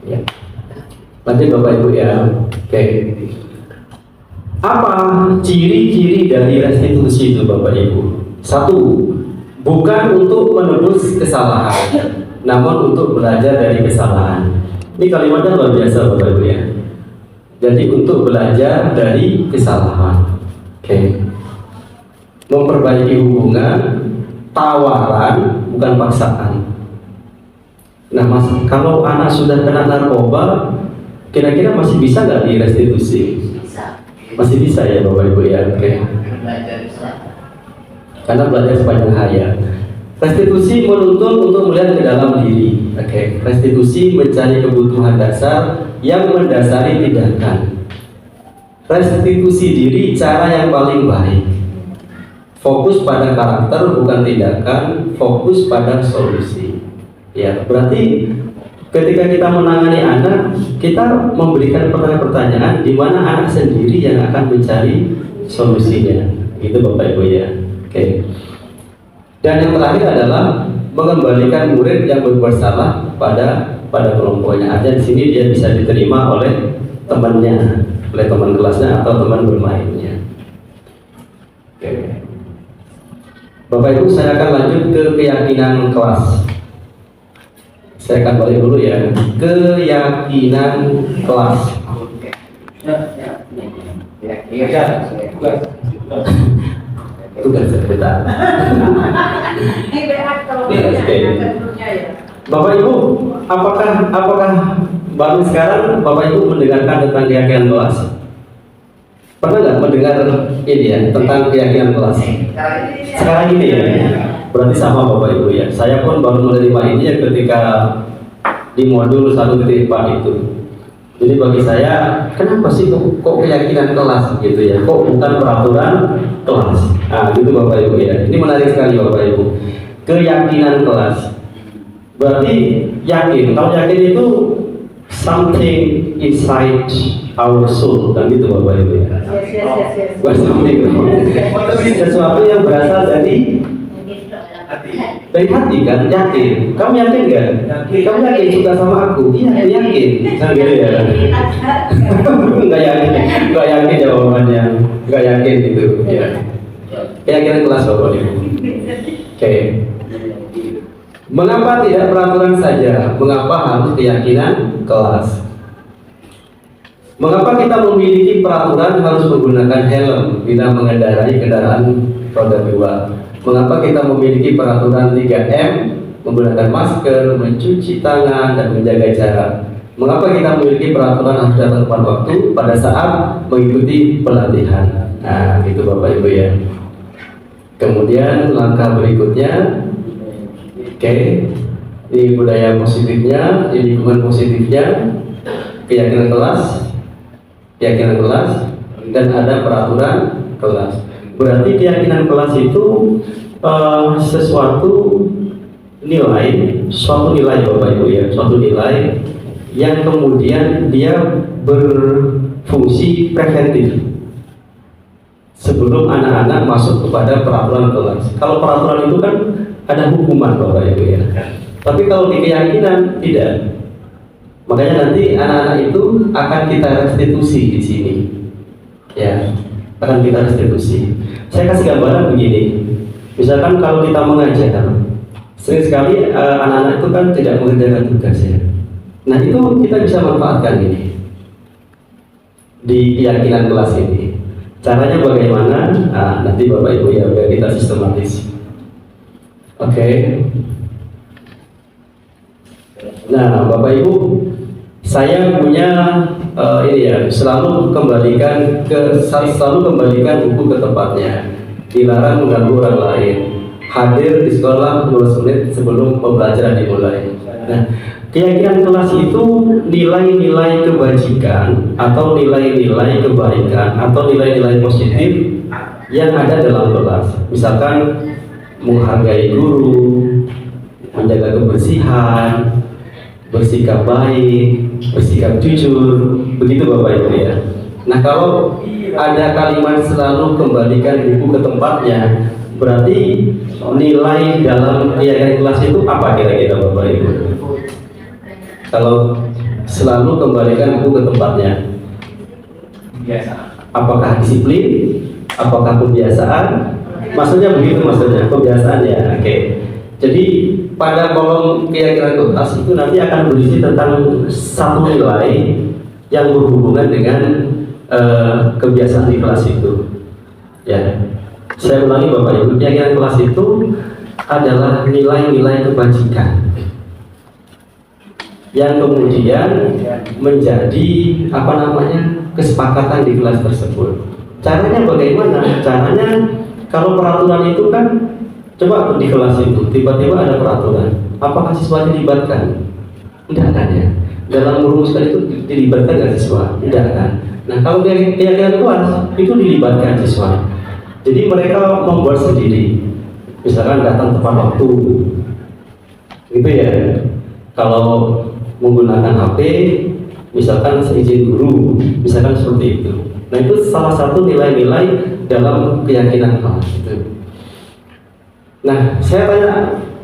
Ya. Nanti Bapak Ibu ya. Oke. Apa ciri-ciri dari restitusi itu Bapak Ibu? Satu, bukan untuk menebus kesalahan, namun untuk belajar dari kesalahan. Ini kalimatnya luar biasa Bapak Ibu ya. Jadi untuk belajar dari kesalahan. Oke. Memperbaiki hubungan, tawaran bukan paksaan. Nah, Mas, kalau anak sudah kena narkoba, kira-kira masih bisa nggak direstitusi? Bisa. Masih bisa ya Bapak Ibu ya. Oke. Belajar bisa. Karena belajar sepanjang hayat. Restitusi menuntun untuk melihat ke dalam diri. Oke. Restitusi mencari kebutuhan dasar yang mendasari tindakan. Restitusi diri cara yang paling baik. Fokus pada karakter bukan tindakan, fokus pada solusi. Ya, berarti ketika kita menangani anak, kita memberikan pertanyaan-pertanyaan di mana anak sendiri yang akan mencari solusinya. Itu Bapak Ibu ya. Oke. Dan yang terakhir adalah mengembalikan murid yang berbuat salah pada kelompoknya. Artinya di sini dia bisa diterima oleh temannya, oleh teman kelasnya atau teman bermainnya. Oke. Bapak Ibu, saya akan lanjut ke keyakinan kelas. Saya akan balik dulu ya. Keyakinan kelas. Tugas kita. Ini berat kalau Bapak Ibu, apakah baru sekarang Bapak Ibu mendengarkan tentang keyakinan kelas? Pernah nggak mendengar ini ya tentang keyakinan kelas? Sekarang ini ya. Berarti sama Bapak Ibu ya. Saya pun baru menerima ini ya ketika di modul 1.4 itu. Jadi bagi saya, kenapa sih kok keyakinan kelas gitu ya? Kok bukan peraturan kelas? Nah, gitu Bapak Ibu ya. Ini menarik sekali Bapak Ibu. Keyakinan kelas. Berarti yakin. Kalau yakin itu something inside our soul, kan gitu Bapak Ibu ya. Bukan something. Sesuatu yang berasal dari hati kan, yakin. Kamu yakin nggak? Kamu yakin suka sama aku? Iya, aku yakin. Nah, gitu ya. Nggak yakin jawabannya. Nggak yakin gitu. Ya. Keyakinan kelas Bapak Ibu. Oke. Mengapa tidak peraturan saja? Mengapa harus keyakinan kelas? Mengapa kita memiliki peraturan harus menggunakan helm bila mengendarai kendaraan roda 2? Mengapa kita memiliki peraturan 3M, menggunakan masker, mencuci tangan, dan menjaga jarak? Mengapa kita memiliki peraturan harus datang tepat waktu pada saat mengikuti pelatihan? Nah, itu Bapak Ibu ya. Kemudian langkah berikutnya, oke, ini budaya positifnya, ini lingkungan positifnya, keyakinan kelas, dan ada peraturan kelas. Berarti keyakinan kelas itu suatu nilai Bapak Ibu ya, suatu nilai yang kemudian dia berfungsi preventif sebelum anak-anak masuk kepada peraturan kelas. Kalau peraturan itu kan ada hukuman Bapak Ibu ya. Tapi kalau di keyakinan tidak. Makanya nanti anak-anak itu akan kita restitusi di sini. Ya, akan kita restitusi. Saya kasih gambaran begini. Misalkan kalau kita mengajar, sering sekali anak-anak itu kan tidak mengerjakan tugas ya. Nah itu kita bisa manfaatkan ini di keyakinan kelas ini. Caranya bagaimana? Nanti Bapak Ibu ya, biar kita sistematis. Oke. Nah, Bapak Ibu, saya punya ini ya, selalu kembalikan buku ke tempatnya. Dilarang mengganggu orang lain. Hadir di sekolah 15 menit sebelum pembelajaran dimulai. Nah, keyakinan kelas itu nilai-nilai kebajikan atau nilai-nilai kebaikan atau nilai-nilai positif yang ada dalam kelas. Misalkan menghargai guru, menjaga kebersihan, bersikap baik, bersikap jujur, begitu Bapak Ibu ya. Nah, kalau ada kalimat selalu kembalikan buku ke tempatnya, berarti nilai dalam keyakinan kelas itu apa kira-kira Bapak Ibu? Kalau selalu kembalikan buku ke tempatnya, apakah disiplin? Apakah kebiasaan? Maksudnya begitu, maksudnya kebiasaan ya. Oke. Jadi pada kolom keyakinan kelas itu nanti akan berisi tentang satu nilai yang berhubungan dengan kebiasaan di kelas itu. Ya, saya ulangi Bapak Ibu, keyakinan kelas itu adalah nilai-nilai kebajikan yang kemudian menjadi kesepakatan di kelas tersebut. Caranya bagaimana? Caranya kalau peraturan itu kan, coba di kelas itu tiba-tiba ada peraturan, apakah siswa dilibatkan? Tidak kan ya? Dalam merumuskan itu dilibatkan nggak siswa? Tidak kan? Nah, kalau keyakinan kelas itu dilibatkan siswa. Jadi mereka membuat sendiri, misalkan datang tepat waktu, gitu ya. Kalau menggunakan HP, misalkan seizin guru, misalkan seperti itu. Nah, itu salah satu nilai-nilai dalam keyakinan kelas itu. Nah, saya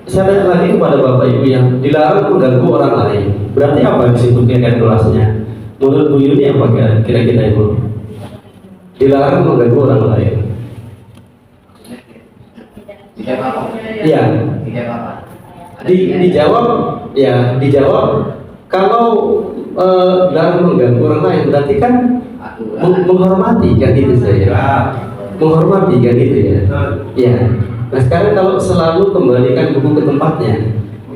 tanya lagi kepada Bapak Ibu yang dilarang mengganggu orang lain. Berarti apa di situ keyakinan kelasnya? Menurut Bu Yuni apa kira-kira Ibu? Dilarang mengganggu orang lain. Tidak apa-apa. Iya. Tidak apa-apa. Dijawab kalau dilarang mengganggu orang lain berarti kan menghormati kan gitu saya. Menghormati kan gitu ya. Ya. Nah, sekarang kalau selalu kembalikan buku ke tempatnya,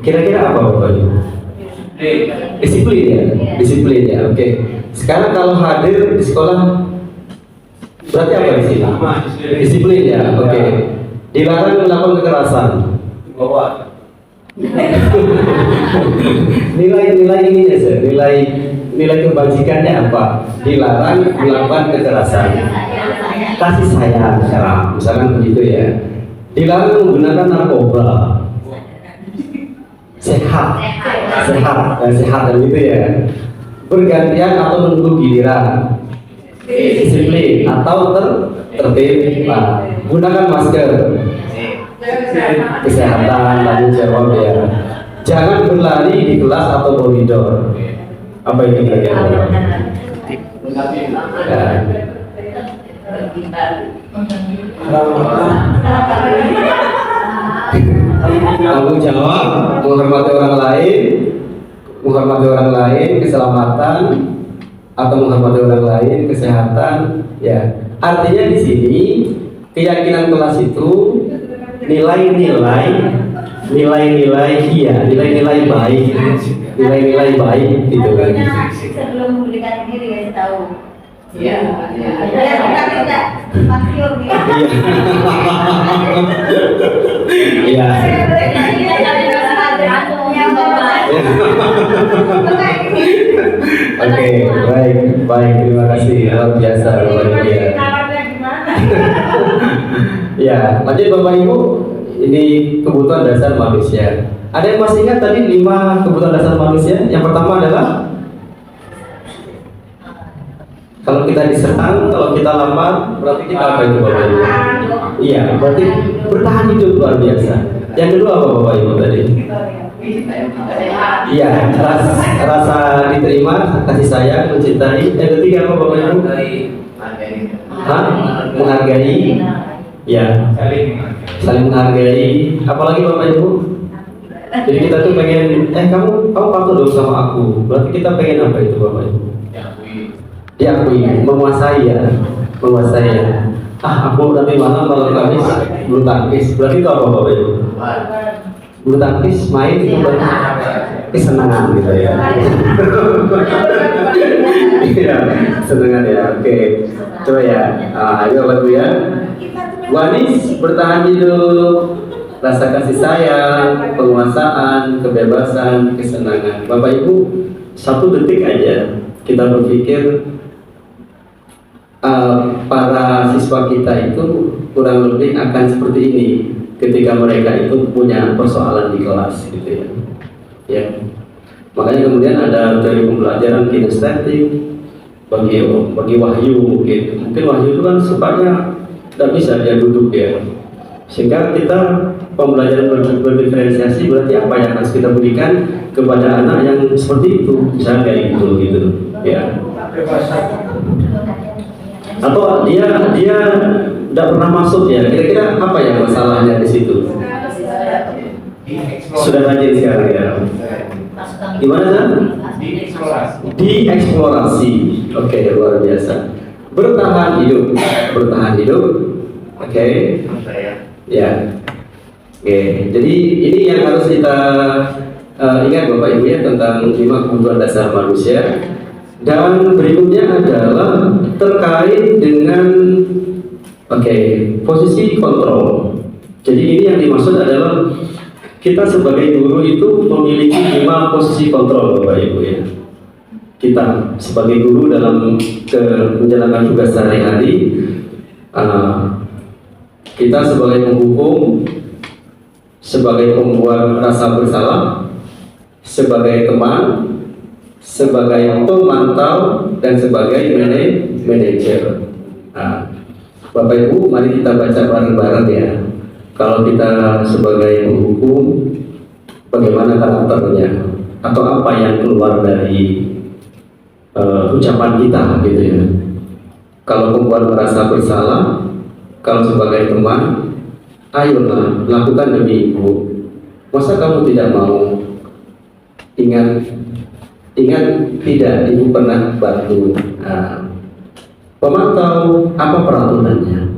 kira-kira apa Bapak Ibu? Disiplin ya. Oke. Sekarang kalau hadir di sekolah berarti apa di sini? Disiplin ya. Oke. Dilarang melakukan kekerasan. Nilai-nilai ini ya, sir. Nilai kebajikannya apa? Dilarang melakukan kekerasan. Kasih sayang, misalkan begitu ya. Dilarang menggunakan narkoba. Sehat dan gitu ya. Bergantian atau menunggu giliran. Disiplin atau tertib. Gunakan masker. Kesehatan, tanggung jawab ya. Jangan berlari di kelas atau koridor. Apa itu kira-kira? Ya. Tanggung jawab, menghormati orang lain, keselamatan atau menghormati orang lain, kesehatan, ya. Artinya di sini keyakinan kelas itu nilai-nilai baik gitu kan. Sebelum memberikan diri ya tahu. Iya. Ya kita tidak masyhur gitu. Iya. Oke, baik, terima kasih, luar biasa, luar biasa. Ya, lanjut Bapak Ibu, ini kebutuhan dasar manusia. Ada yang masih ingat tadi 5 kebutuhan dasar manusia? Yang pertama adalah kalau kita diserang, kalau kita lapar, berarti kita apa itu Bapak Ibu? Iya, berarti bertahan hidup luar biasa. Yang kedua apa Bapak Ibu tadi? Iya, rasa diterima, kasih sayang, mencintai. Yang ketiga apa Bapak Ibu? Menghargai. Ya, saling menghargai. Apalagi Bapak Ibu? Jadi kita tuh pengen, kamu patuh dong sama aku. Berarti kita pengen apa itu Bapak Ibu? Diakui, menguasai ya. Aku nanti malam Kamis bulu tangkis. Berarti itu apa Bapak Ibu? Bulu tangkis main itu kesenangan gitu ya. Iya, kesenangan ya. Oke, coba ya. Ayo Bapak Ibu ya. Wanis bertahan hidup, rasa kasih sayang, penguasaan, kebebasan, kesenangan. Bapak Ibu, 1 detik aja kita berpikir para siswa kita itu kurang lebih akan seperti ini ketika mereka itu punya persoalan di kelas gitu ya. Ya. Makanya kemudian ada dari pembelajaran kinestetik bagi Wahyu mungkin Wahyu itu kan sukanya tidak bisa dia duduk ya, sehingga kita pembelajaran berdiferensiasi berarti apa yang harus kita berikan kepada anak yang seperti itu, misalnya kayak gitu ya. Atau dia tidak pernah masuk ya, kira-kira apa ya masalahnya di situ? Sudah rajin sekarang ya. Gimana kan? Dieksplorasi. Oke, luar biasa. Bertahan hidup. Oke. Ya. Oke. Jadi ini yang harus kita ingat Bapak Ibu ya tentang 5 kebutuhan dasar manusia. Dan berikutnya adalah terkait dengan posisi kontrol. Jadi ini yang dimaksud adalah kita sebagai guru itu memiliki 5 posisi kontrol Bapak Ibu ya. Kita sebagai guru dalam menjalankan tugas sehari-hari, kita sebagai penghukum, sebagai pembuat rasa bersalah, sebagai teman, sebagai pemantau, dan sebagai manajer. Bapak Ibu, mari kita baca bareng-bareng ya. Kalau kita sebagai penghukum, bagaimana karakternya, atau apa yang keluar dari ucapan kita gitu ya. Kalau pembuat merasa bersalah, kalau sebagai teman, ayolah lakukan demi ibu. Masa kamu tidak mau? Ingat tidak, ibu pernah bantu. Pemantau, apa peraturannya?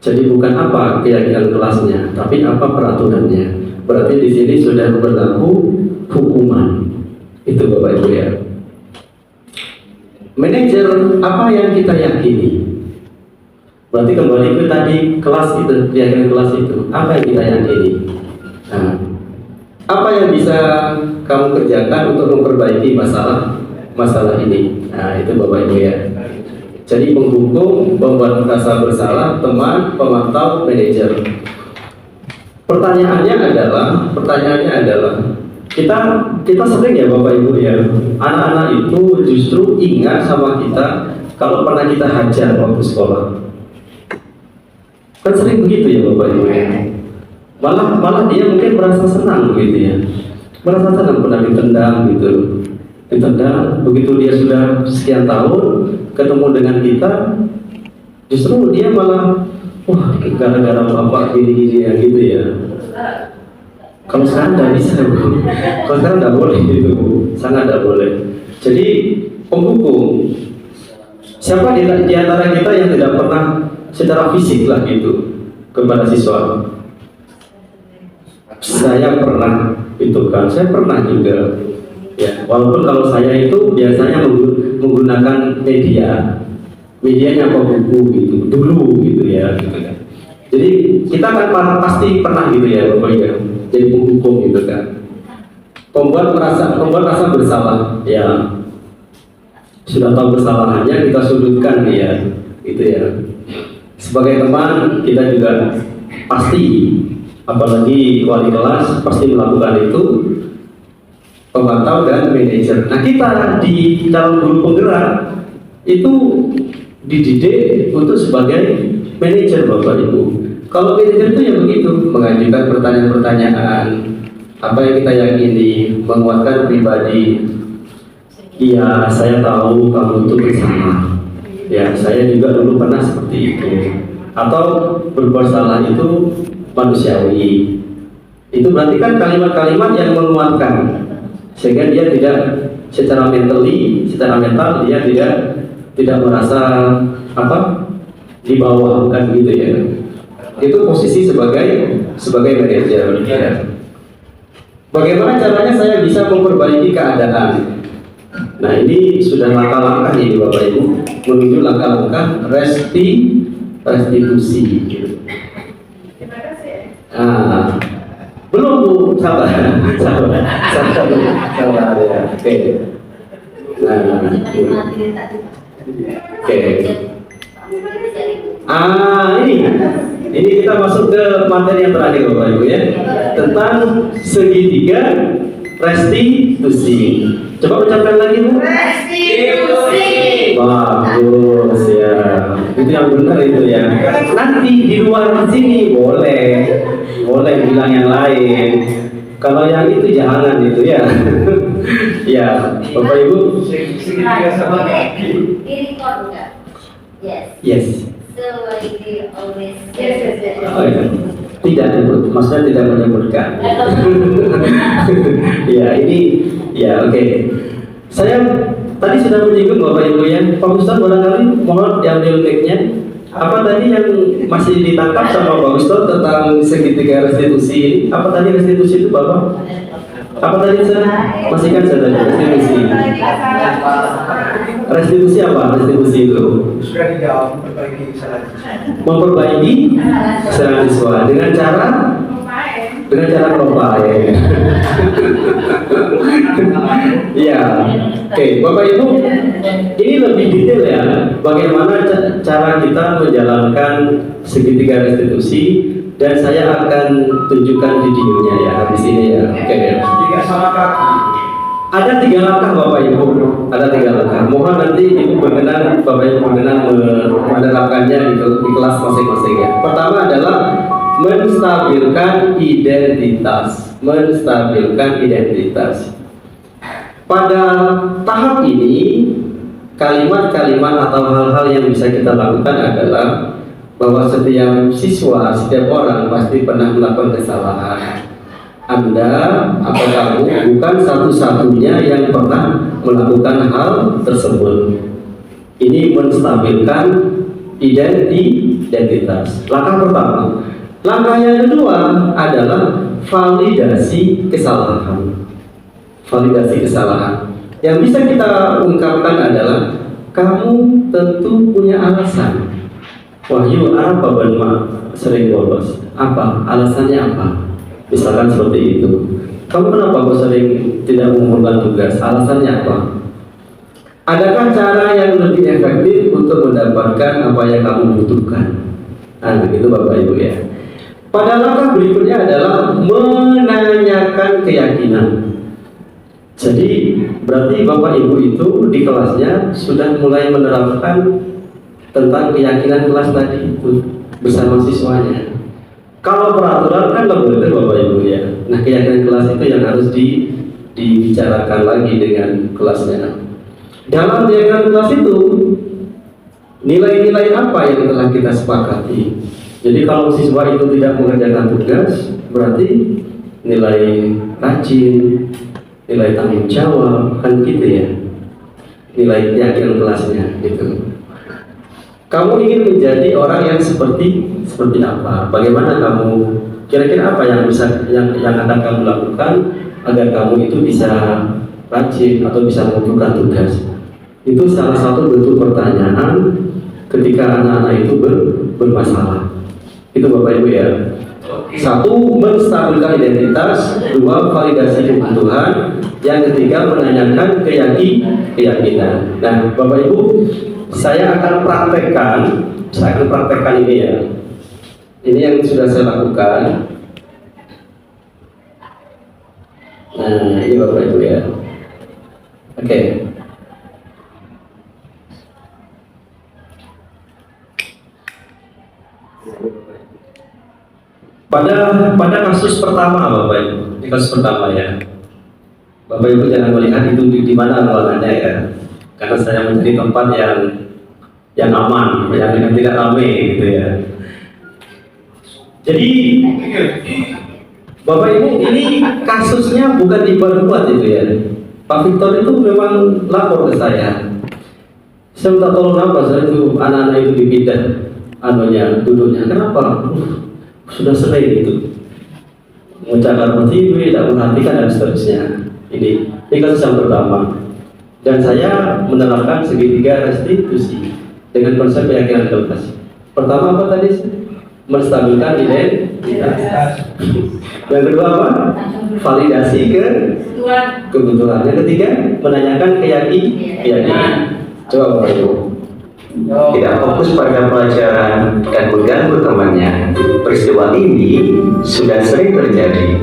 Jadi bukan apa keyakinan kelasnya, tapi apa peraturannya. Berarti di sini sudah berlaku hukuman. Itu Bapak Ibu ya. Manajer, apa yang kita yakini? Berarti kembali ke tadi kelas itu, keyakinan kelas itu. Apa yang kita yakini? Apa yang bisa kamu kerjakan untuk memperbaiki masalah ini? Itu Bapak Ibu ya. Jadi penghukum, pembuat merasa bersalah, teman, pemantau, manajer. Pertanyaannya adalah kita sering ya Bapak Ibu ya, anak-anak itu justru ingat sama kita kalau pernah kita hajar waktu sekolah. Kan sering begitu ya Bapak Ibu ya. Malah dia mungkin merasa senang gitu ya, merasa senang pernah ditendang gitu. Ditendang, begitu dia sudah sekian tahun ketemu dengan kita, justru dia malah wah gara-gara bapak gini-gini ya gitu ya. Kalau sekarang tidak bisa, kalau sekarang tidak boleh gitu, sangat tidak boleh. Jadi penghukum, siapa di antara kita yang tidak pernah secara fisik lah gitu kepada siswa? Saya pernah itu kan, saya pernah juga. Ya, walaupun kalau saya itu biasanya menggunakan medianya apa buku gitu, dulu gitu ya, gitu kan. Jadi kita kan pasti pernah gitu ya Bapak ya, jadi penghukum gitu kan. Pembuat rasa bersalah, ya sudah tahu kesalahannya kita sudutkan ya, gitu ya. Sebagai teman kita juga pasti, apalagi wali kelas pasti melakukan itu. Pemantau dan manajer. Nah kita di dalam guru penggerak itu dididik untuk sebagai manajer Bapak Ibu. Kalau manajer itu ya begitu, mengajukan pertanyaan-pertanyaan, apa yang kita yakini, menguatkan pribadi. Iya, saya tahu kamu itu bersama. Ya, saya juga dulu pernah seperti itu. Atau berbuat salah itu manusiawi. Itu berarti kan kalimat-kalimat yang menguatkan. Sehingga dia tidak secara mental dia tidak merasa di bawah kan gitu ya. Itu posisi sebagai manajer ya. Bagaimana caranya saya bisa memperbaiki keadaan? Nah, ini sudah langkah-langkah ini Bapak Ibu menuju langkah-langkah restitusi. Ah, belum Bu, sabar ya. Oke. Nah, oke. Ini kita masuk ke materi yang terakhir Bapak Ibu ya, tentang segitiga restitusi. Coba ucapkan lagi Bu. Restitusi. Bagus ya, itu yang benar itu ya. Nanti di luar sini boleh bilang yang lain. Kalau yang itu jangan itu ya. Ya, Bapak Ibu. Segitiga sama kaki. Ini record enggak? Yes. Yes. So it always. Yes. Oh ya. Tidak Ibu, maksudnya tidak menyebutkan. Ya ini, ya oke. Saya tadi sudah menyinggung Bapak Ibu ya. Pak Ustadz barangkali mohon diambil mic-nya. Apa tadi yang masih ditangkap sama Pak Ustadz tentang segitiga restitusi ini? Apa tadi restitusi itu Bapak? Apa tadi saya? Masih kan saya tadi restitusi. Restitusi apa? Restitusi itu Sudah dijawab, perbaiki kesalahan. memperbaiki kesalahan siswa dengan cara profile. Iya, oke, Bapak Ibu, ini lebih detail ya. Bagaimana cara kita menjalankan segitiga restitusi, dan saya akan tunjukkan videonya ya habis ini ya. Oke. Segitiga sama kaki. Ada 3 langkah Bapak Ibu, ada 3 langkah. Mohon nanti Ibu berkenan, Bapak Ibu berkenan menerapkannya di kelas masing-masing ya. Pertama adalah menstabilkan identitas. Pada tahap ini, kalimat-kalimat atau hal-hal yang bisa kita lakukan adalah bahwa setiap siswa, setiap orang pasti pernah melakukan kesalahan. Anda atau kamu bukan satu-satunya yang pernah melakukan hal tersebut. Ini menstabilkan identitas. Langkah pertama. Langkah yang kedua adalah validasi kesalahan. Yang bisa kita ungkapkan adalah kamu tentu punya alasan. Wahyu, apa Benma sering bolos? Apa? Alasannya apa? Misalkan seperti itu. Kamu kenapa kok sering tidak mengumpulkan tugas? Alasannya apa? Adakah cara yang lebih efektif untuk mendapatkan apa yang kamu butuhkan? Nah, begitu Bapak Ibu ya. Pada langkah berikutnya adalah menanyakan keyakinan. Jadi berarti Bapak Ibu itu di kelasnya sudah mulai menerapkan tentang keyakinan kelas tadi itu bersama siswanya. Kalau peraturan kan berbeda Bapak Ibu ya. Nah, keyakinan kelas itu yang harus dibicarakan lagi dengan kelasnya. Dalam keyakinan kelas itu nilai-nilai apa yang telah kita sepakati. Jadi kalau siswa itu tidak mengerjakan tugas, berarti nilai rajin, nilai tanggung jawab, kan gitu ya. Nilai keyakinan kelasnya gitu. Kamu ingin menjadi orang yang seperti apa? Bagaimana kamu? Kira-kira apa yang akan kamu lakukan agar kamu itu bisa rajin atau bisa mengumpulkan tugas? Itu salah satu bentuk pertanyaan ketika anak-anak itu bermasalah. Itu Bapak Ibu ya. 1. Menstabilkan identitas. 2. Validasi kebutuhan. Yang ketiga, menanyakan keyakinan. Nah, Bapak Ibu, saya akan praktekkan ini ya. Ini yang sudah saya lakukan. Nah, ini Bapak Ibu ya. Oke. Pada kasus pertama Bapak Ibu, ini kasus pertama ya. Bapak Ibu jangan melihat itu di mana ruangannya ya. Karena saya mencari tempat yang aman, yang tidak ramai gitu ya. Jadi Bapak Ibu, ini kasusnya bukan dibuat-buat itu ya. Pak Victor itu memang lapor ke saya. Saya minta tolong apa, saya itu anak-anak itu dipindah duduknya. Kenapa? Sudah sering itu. mengucapkan motif, tidak memperhatikan dan seterusnya. Ini kasus yang pertama. Dan saya menerapkan segitiga restitusi dengan konsep keyakinan demokrasi. Pertama apa tadi? Menstabilkan identitas. Yang kedua apa? Validasi kebetulan. Yang ketiga, menanyakan keyakinan. Coba Bapak Ibu. Tidak fokus pada pelajaran dan mengganggu temannya. Peristiwa ini sudah sering terjadi.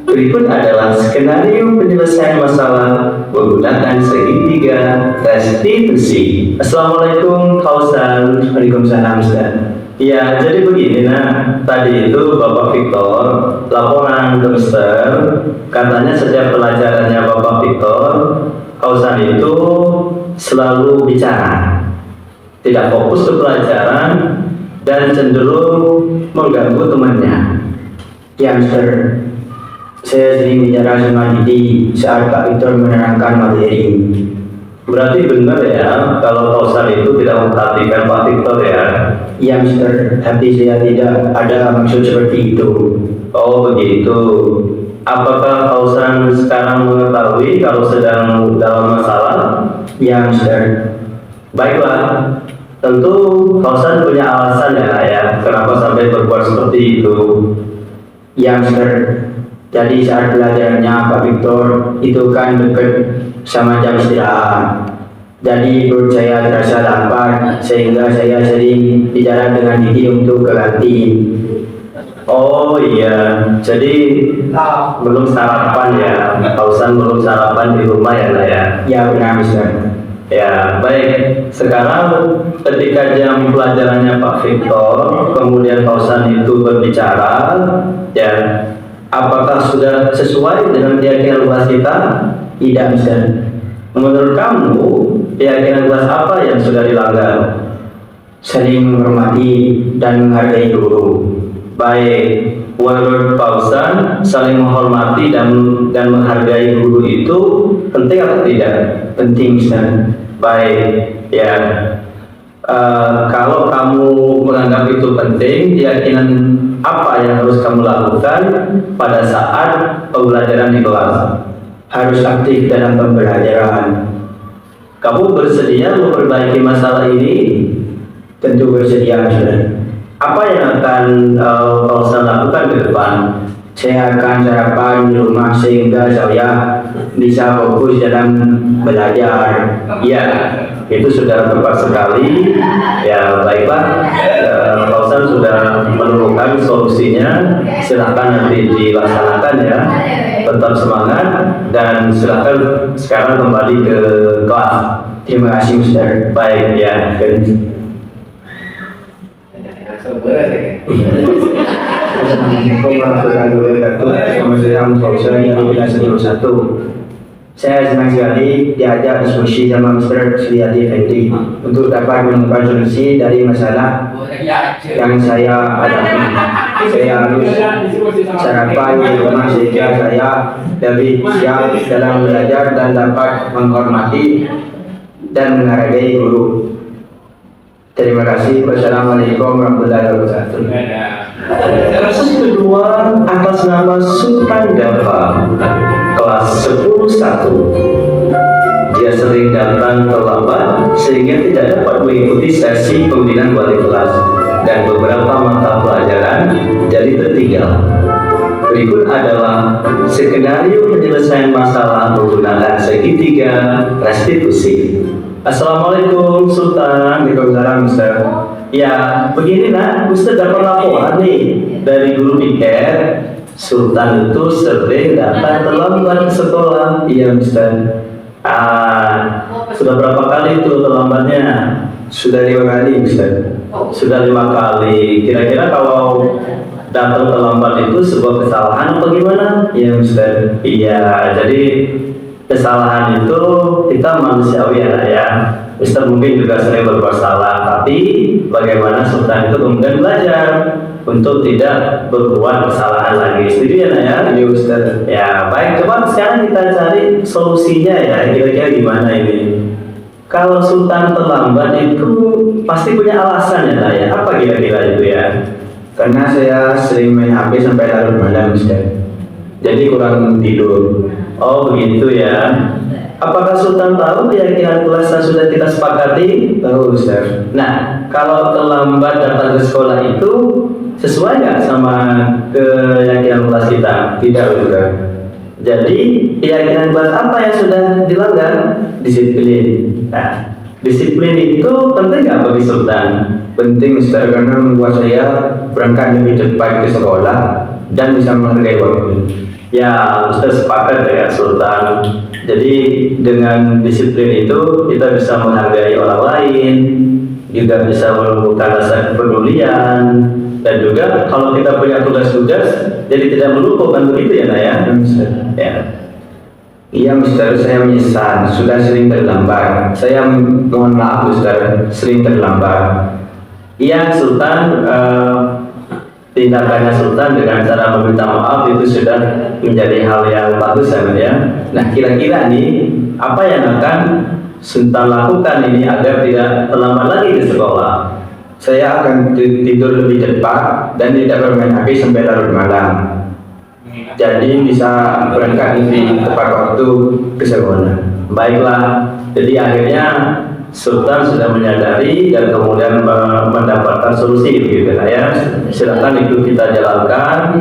Berikut adalah skenario penyelesaian masalah menggunakan segitiga restitusi. Assalamualaikum Kausan. Waalaikumsalam Ustaz. Ya, jadi begini tadi itu Bapak Victor laporan ke Mister, katanya setiap pelajarannya Bapak Victor, Kausan itu selalu bicara, tidak fokus ke pelajaran dan cenderung mengganggu temannya. Ya Mister, saya sering bicara sama Didi saat Pak Victor menerangkan materi. Berarti benar ya kalau Kausan itu tidak memperhatikan Pak Victor ya? Ya Mister, tapi saya tidak ada maksud seperti itu. Oh begitu. Apakah Kausan sekarang mengetahui kalau sedang dalam masalah? Ya Mister. Baiklah, tentu Kausan punya alasan ya kenapa sampai berbuat seperti itu. Ya Mister, jadi saat pelajarannya Pak Victor itu kan dekat sama jam istirahat. Jadi perut saya terasa lapar sehingga saya sering bicara dengan Didi untuk ke kantin. Oh iya, jadi belum sarapan ya, Kausan belum sarapan di rumah ya Nak ya? Ya benar Mister. Ya baik, sekarang ketika jam pelajarannya Pak Victor, kemudian Kausan itu berbicara, ya apakah sudah sesuai dengan keyakinan kelas kita? Tidak Mister. Menurut kamu, keyakinan kelas apa yang sudah dilanggar? Saling menghormati dan menghargai guru. Baik, menurut Kausan, saling menghormati dan menghargai guru itu penting atau tidak? Penting Mister. Baik, ya. Kalau kamu menganggap itu penting, keyakinan apa yang harus kamu lakukan pada saat pembelajaran di kelas? Harus aktif dalam pembelajaran. Kamu bersedia memperbaiki masalah ini? Tentu bersedia Mister. Apa yang akan Kausan lakukan ke depan? Saya akan sarapan di rumah sehingga saya bisa fokus dalam belajar. Ya, itu sudah tepat sekali. Ya, baiklah. Kausan sudah menemukan solusinya. Silahkan nanti dilaksanakan ya. Tetap semangat dan silahkan sekarang kembali ke kelas. Terima kasih Mister. Baik ya. Assalamualaikum warahmatullahi wabarakatuh. Nama saya Kausan yang kelas 1. Saya senang sekali diajak diskusi sama Mr. Suryadi Fendi untuk dapat menemukan solusi dari masalah yang saya hadapi. Saya harus sarapan di rumah sehingga saya lebih siap dalam belajar dan dapat menghormati dan menghargai guru. Terima kasih. Wassalamualaikum warahmatullahi wabarakatuh. Kasus kedua atas nama Sultan Dava, kelas 10-1. Dia sering datang terlambat sehingga tidak dapat mengikuti sesi pembinaan wali kelas dan beberapa mata pelajaran jadi tertinggal. Berikut adalah skenario penyelesaian masalah menggunakan segitiga restitusi. Assalamualaikum Sultan. Waalaikumsalam Mister. Ya, begini Ustaz dapat laporan nih dari guru piket. Sultan itu sering datang terlambat ke sekolah. Iya Mister. Sudah berapa kali itu terlambatnya? Sudah 5 kali Mister. Sudah 5 kali. Kira-kira kalau datang terlambat itu sebuah kesalahan atau gimana? Iya Mister. Iya, jadi kesalahan itu kita manusiawi ya. Mister mungkin juga sering berbuat salah, tapi bagaimana Sultan itu kemudian belajar untuk tidak berbuat kesalahan lagi. Setuju ya Nak ya? Iya Ustaz. Ya baik, coba sekarang kita cari solusinya ya, kira-kira gimana ini. Kalau Sultan terlambat itu pasti punya alasan ya Nak ya, apa kira-kira itu ya? Karena saya sering main HP sampai larut malam, Ustaz. Jadi kurang tidur. Oh begitu ya. Apakah Sultan tahu keyakinan kelas yang sudah kita sepakati? Tahu, Ustaz. Nah, kalau terlambat datang ke sekolah itu sesuai nggak sama keyakinan kelas kita? Tidak, Ustaz. Jadi keyakinan kelas apa yang sudah dilanggar? Disiplin. Nah, disiplin itu penting nggak bagi Sultan? Penting, Ustaz, karena membuat saya berangkat lebih cepat ke sekolah dan bisa menghargai waktu. Ya, Ustaz sepakat dengan Sultan. Jadi dengan disiplin itu kita bisa menghargai orang lain, juga bisa menumbuhkan rasa kepedulian, dan juga kalau kita punya tugas-tugas, jadi tidak melupakan begitu ya, Nak ya. Ya. Iya, Ustaz, saya menyesal sudah sering terlambat. Saya mohon maaf, Ustaz, sering terlambat. Iya, Sultan, tindakannya Sultan dengan cara meminta maaf itu sudah menjadi hal yang bagus ya. Nah, kira-kira nih apa yang akan Sultan lakukan ini agar tidak terlambat lagi di sekolah? Saya akan tidur lebih cepat dan tidak bermain HP sampai larut malam. Jadi bisa berangkat lebih tepat waktu ke sekolah. Baiklah, jadi akhirnya Sultan sudah menyadari dan kemudian mendapatkan solusi gitu ya. Silakan itu kita jalankan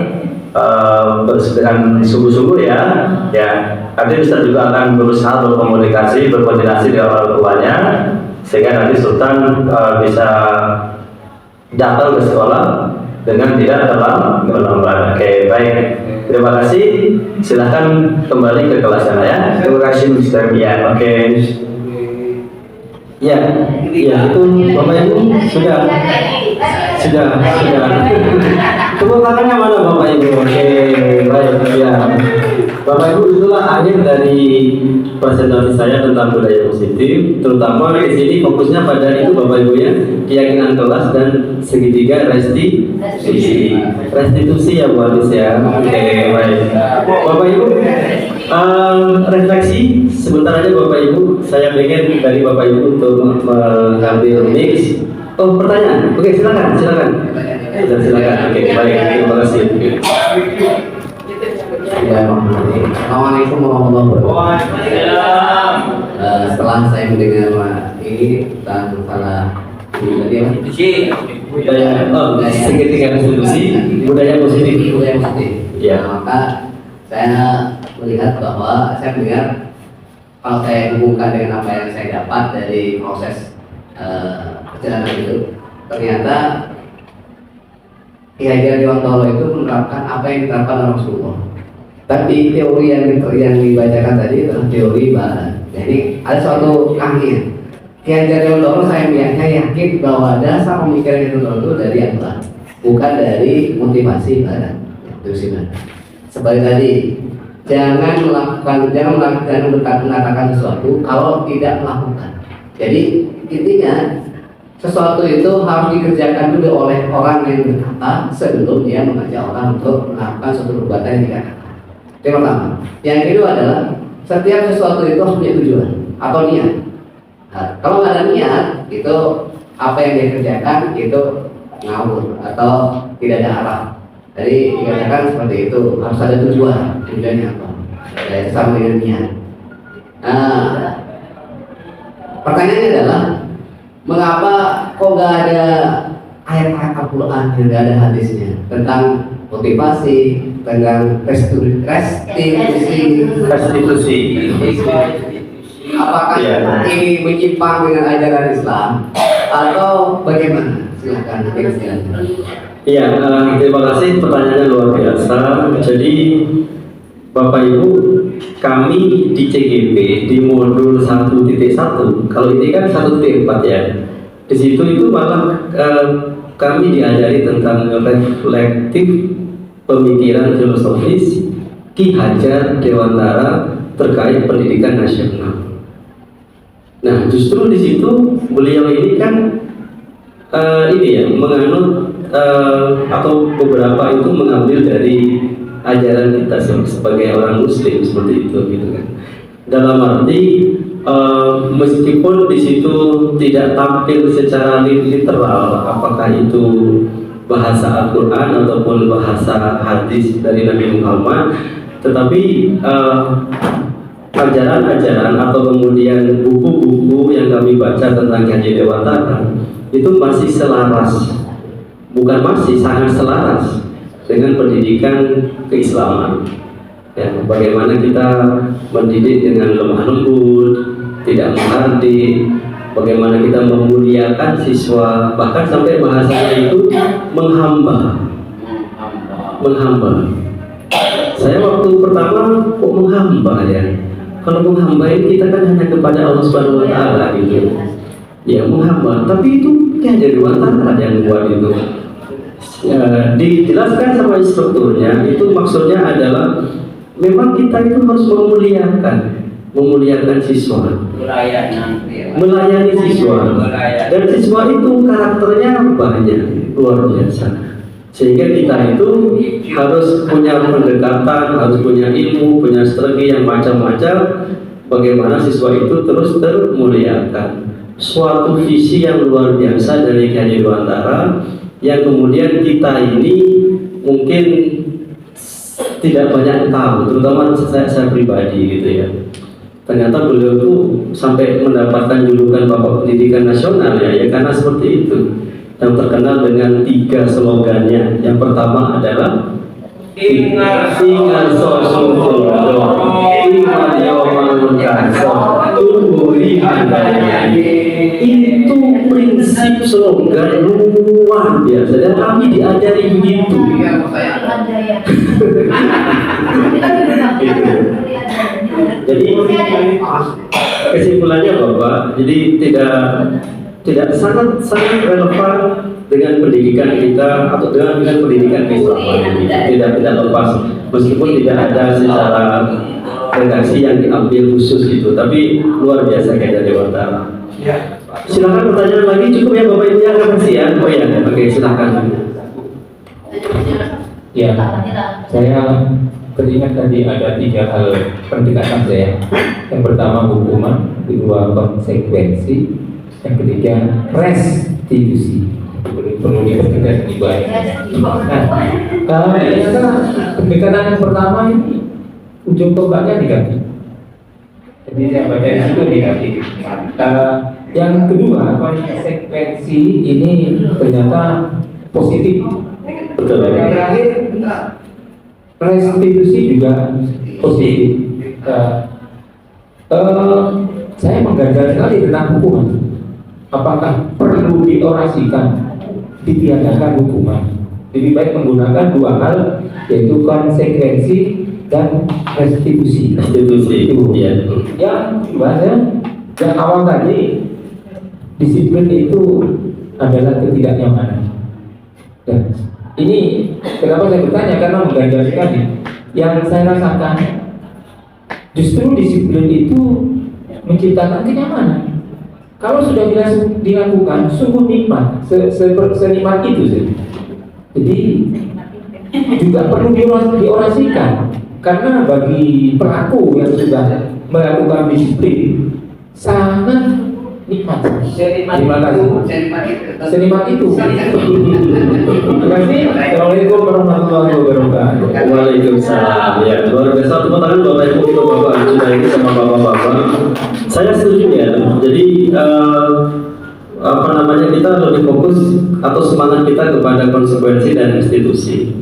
dengan sungguh-sungguh ya. Ya, nanti Ustaz juga akan berusaha berkomunikasi, berkoordinasi dengan orang tuanya sehingga nanti Sultan bisa datang ke sekolah dengan tidak terlambat. Oke, baik. Terima kasih. Silakan kembali ke kelas ya. Terima kasih, Ustaz. Ya, oke. Ya, ya itu Bapak Ibu sudah. Tepuk tangannya mana Bapak Ibu? Oke, baik ya. Bapak Ibu, itulah akhir dari presentasi saya tentang budaya positif, terutama di sini fokusnya pada itu Bapak Ibu ya, keyakinan kelas dan segitiga restitusi ya Bu Adis ya. Oke, baik. Bapak Ibu, refleksi sebentar aja Bapak Ibu. Saya pengen dari Bapak Ibu untuk mengambil mix. Oh, pertanyaan. Oke, silakan. Silakan. Oke, baik. Terima kasih. Ya, Assalamualaikum warahmatullahi wabarakatuh. Setelah saya mendengar ini tentang masalah tadi apa? Segitiga restitusi budaya positif. Ya, maka saya melihat bahwa saya mendengar kalau saya hubungkan dengan apa yang saya dapat dari proses perjalanan itu, ternyata Ki Hajar Dewantara itu menerapkan apa yang diterapkan oleh Rasulullah. Tapi teori yang dibacakan tadi adalah teori barat. Jadi ada suatu keahlian. Ki Hajar Dewantara saya yakin bahwa dasar pemikiran itu dari Allah, bukan dari motivasi barat. Itu sih. Seperti tadi, jangan mengatakan sesuatu kalau tidak melakukan. Jadi intinya sesuatu itu harus dikerjakan dulu oleh orang yang berkata sebelum dia mengajak orang untuk melakukan suatu perbuatan yang tidak kata. Yang pertama. Yang kedua adalah setiap sesuatu itu harus punya tujuan atau niat. Nah, kalau nggak ada niat, itu apa yang dia kerjakan itu ngawur atau tidak ada arah. Jadi dikatakan seperti itu, harus ada tujuannya apa? Itu sama dengan niat. Nah, pertanyaannya adalah mengapa kok nggak ada ayat-ayat Al-Quran yang nggak ada hadisnya tentang motivasi, tentang restitusi? Apakah ini menyimpang dengan ajaran Islam atau bagaimana? Silakan. Iya, terima kasih, pertanyaannya luar biasa. Jadi Bapak Ibu, kami di CGP di modul 1.1, kalau ini kan 1.4 ya. Di situ itu malah kami diajari tentang reflektif pemikiran filosofis Ki Hajar Dewantara terkait pendidikan nasional. Nah, justru di situ beliau ini kan menganut atau beberapa itu mengambil dari ajaran kita sebagai orang Muslim seperti itu gitu kan. Dalam arti meskipun di situ tidak tampil secara literal apakah itu bahasa Al-Quran ataupun bahasa hadis dari Nabi Muhammad, tetapi ajaran-ajaran atau kemudian buku-buku yang kami baca tentang Haji Dewantara itu masih selaras, bukan masih, sangat selaras dengan pendidikan keislaman. Ya, bagaimana kita mendidik dengan lemah lembut, tidak menghardik, bagaimana kita memuliakan siswa, bahkan sampai bahasanya itu menghamba. Saya waktu pertama kok menghamba ya? Kalau menghamba ini kita kan hanya kepada Allah Subhanahu Wa Taala gitu. Ya menghamba, tapi itu Haji Dewantara yang buat itu. Ya, dijelaskan sama instrukturnya, itu maksudnya adalah memang kita itu harus memuliakan siswa, melayani siswa, dan siswa itu karakternya banyak, luar biasa. Sehingga kita itu harus punya pendekatan, harus punya ilmu, punya strategi yang macam-macam. Bagaimana siswa itu terus termuliakan. Suatu visi yang luar biasa dari Haji Dewantara yang kemudian kita ini mungkin tidak banyak tahu, terutama saya pribadi gitu ya. Ternyata beliau tuh sampai mendapatkan julukan Bapak Pendidikan Nasional ya karena seperti itu. Yang terkenal dengan 3 slogannya. Yang pertama adalah Ingat sosok Ingat yawaman kasar Tungguhi handayani. Itu prinsip slogan luar biasa dan kami diajari begitu. Jadi kesimpulannya Bapak, jadi tidak sangat relevan dengan pendidikan kita atau dengan pendidikan keislaman ini. Tidak lepas, meskipun tidak ada secara redaksi yang diambil khusus gitu, tapi luar biasa Haji Dewantara. Ya. Silakan pertanyaan lagi, cukup ya Bapak Ibu ya, kasih ya. Oh ya, oke silakan. Ya, saya teringat tadi ada 3 hal pendekatan saya. Yang pertama hukuman, kedua konsekuensi, yang ketiga restitusi. Perlu dipertegas lebih baik. Nah, ternyata pendekatan yang pertama ini ujung tombaknya negatif. Jadi saya baca di situ negatif. Yang kedua konsekuensi ini ternyata positif. Betul. Yang terakhir restitusi juga positif. Saya mengganjal sekali tentang hukuman. Apakah perlu diorasikan, ditiadakan hukuman? Lebih baik menggunakan 2 hal, yaitu konsekuensi dan restitusi. Restitusi itu ya. Yang kedua, yang awal tadi, disiplin itu adalah ketidaknyamanan. Dan ini kenapa saya bertanya, karena mengganjal sekali. Yang saya rasakan justru disiplin itu menciptakan kenyamanan. Kalau sudah dilakukan, sungguh nikmat, senikmat itu sih. Jadi juga perlu diorasikan, karena bagi pelaku yang sudah melakukan disiplin sangat nikmat. Senimat itu. Terima kasih. Assalamualaikum warahmatullahi wabarakatuh. Waalaikumsalam. Ya, luar biasa. Tepuk tangan Bapak Ibu untuk Bapak sudah ini sama Bapak-bapak. Saya setuju ya. Jadi kita lebih fokus atau semangat kita kepada konsekuensi dan restitusi.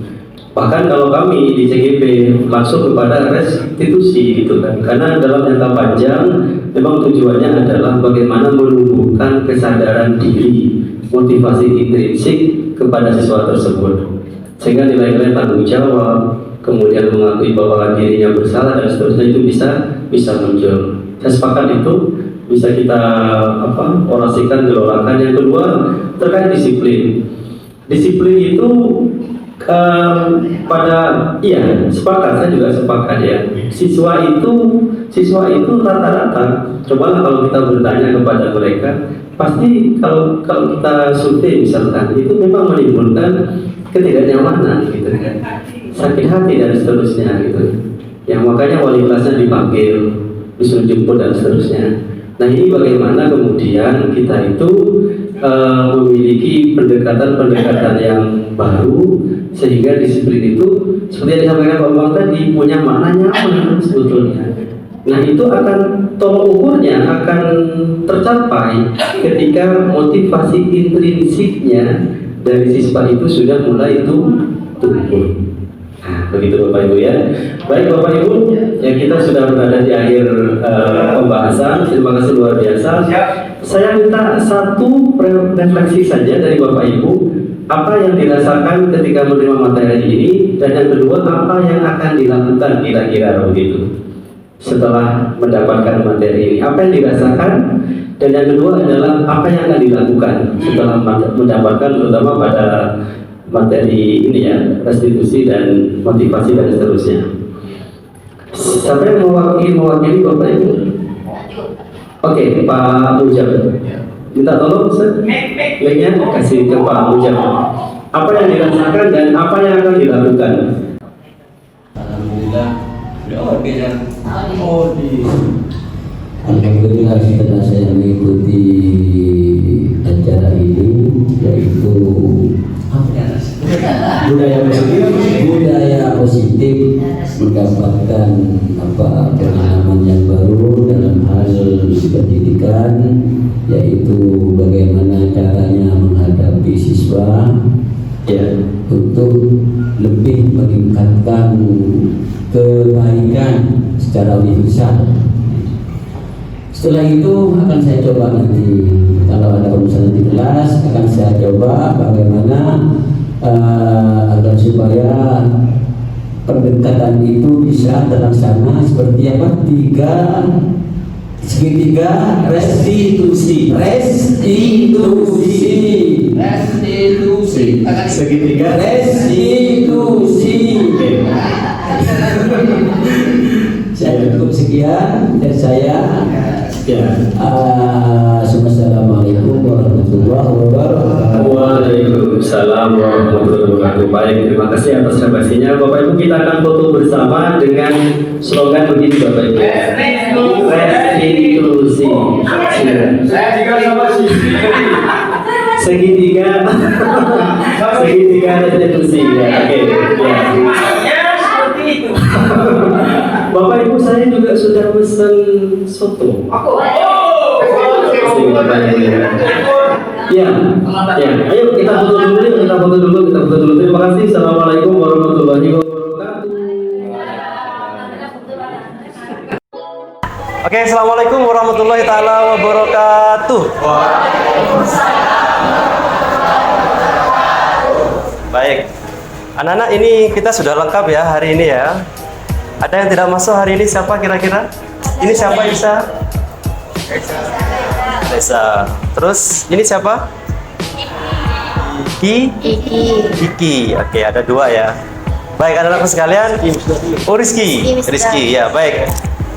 Bahkan kalau kami di CGP langsung kepada restitusi gitu kan, karena dalam jangka panjang memang tujuannya adalah bagaimana menumbuhkan kesadaran diri, motivasi intrinsik kepada siswa tersebut, sehingga nilai-nilai tanggung jawab, kemudian mengakui bahwa dirinya bersalah dan seterusnya itu bisa muncul. Saya sepakat itu bisa kita orasikan, gelolakan. Yang kedua terkait disiplin. Disiplin itu sepakat, saya juga sepakat ya. Siswa itu rata-rata, coba kalau kita bertanya kepada mereka, pasti kalau kita survei misalkan, itu memang menimbulkan ketidaknyamanan gitu kan, sakit hati dan seterusnya gitu. Yang makanya wali kelasnya dipanggil, disuruh jemput dan seterusnya. Nah ini bagaimana kemudian kita itu memiliki pendekatan-pendekatan yang baru, sehingga disiplin itu seperti yang disampaikan Pak Bang tadi punya makna nyaman sebetulnya. Nah itu akan tolok ukurnya akan tercapai ketika motivasi intrinsiknya dari siswa itu sudah mulai tumbuh. Nah, begitu Bapak Ibu ya. Baik Bapak Ibu, ya kita sudah berada di akhir pembahasan. Terima kasih luar biasa. Saya minta satu refleksi saja dari Bapak Ibu. Apa yang dirasakan ketika menerima materi ini, dan yang kedua apa yang akan dilakukan kira-kira begitu setelah mendapatkan materi ini. Apa yang dirasakan, dan yang kedua adalah apa yang akan dilakukan setelah mendapatkan, terutama pada materi ini ya, restitusi dan motivasi dan seterusnya. Siapa yang mewakili Bapak Ibu? Oke, Pak Mujab. Minta tolong Ustaz. Linknya kasih ke Pak Mujab. Apa yang dirasakan dan apa yang akan dilakukan? Alhamdulillah. Alhamdulillah setelah saya mengikuti acara ini, yaitu budaya positif, mendapatkan pengalaman yang baru dalam hal pendidikan, yaitu bagaimana caranya menghadapi siswa ya, untuk lebih meningkatkan kebaikan secara universal. Setelah itu akan saya coba nanti, kalau ada permasalahan di kelas akan saya coba bagaimana agar supaya pendekatan itu bisa terlaksana seperti apa? Segitiga restitusi. Segitiga restitusi. Saya cukup sekian dari saya. Assalamualaikum warahmatullahi wabarakatuh. Waalaikumsalam warahmatullahi wabarakatuh. Baik, terima kasih atas refleksinya Bapak Ibu. Kita akan foto bersama dengan slogan begini Bapak Ibu. Restitusi. Saya juga sama Sisi. Segitiga restitusi ya. Oke. Ya seperti itu. Bapak Ibu, saya juga sudah pesan soto. Ya, ayo kita foto dulu. Terima kasih. Assalamualaikum warahmatullahi wabarakatuh. Oke, assalamualaikum warahmatullahi taala wabarakatuh. Baik, anak-anak, ini kita sudah lengkap ya hari ini ya. Ada yang tidak masuk hari ini siapa kira-kira? Ini siapa Isa? Reza. Terus ini siapa? Kiki. Oke, ada dua ya. Baik, anak-anak sekalian. Oh, Rizky ya, baik.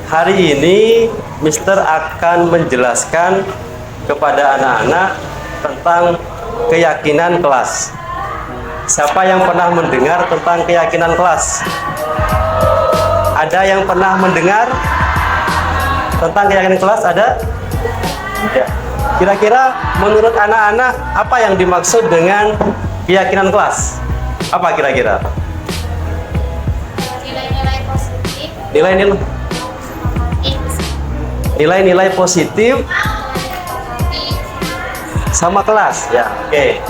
Hari ini Mister akan menjelaskan kepada anak-anak tentang keyakinan kelas. Siapa yang pernah mendengar tentang keyakinan kelas? Ada yang pernah mendengar tentang keyakinan kelas? Ada? Ya. Kira-kira menurut anak-anak apa yang dimaksud dengan keyakinan kelas? Apa kira-kira? Nilai-nilai positif. Nilai-nilai positif sama kelas ya. Oke.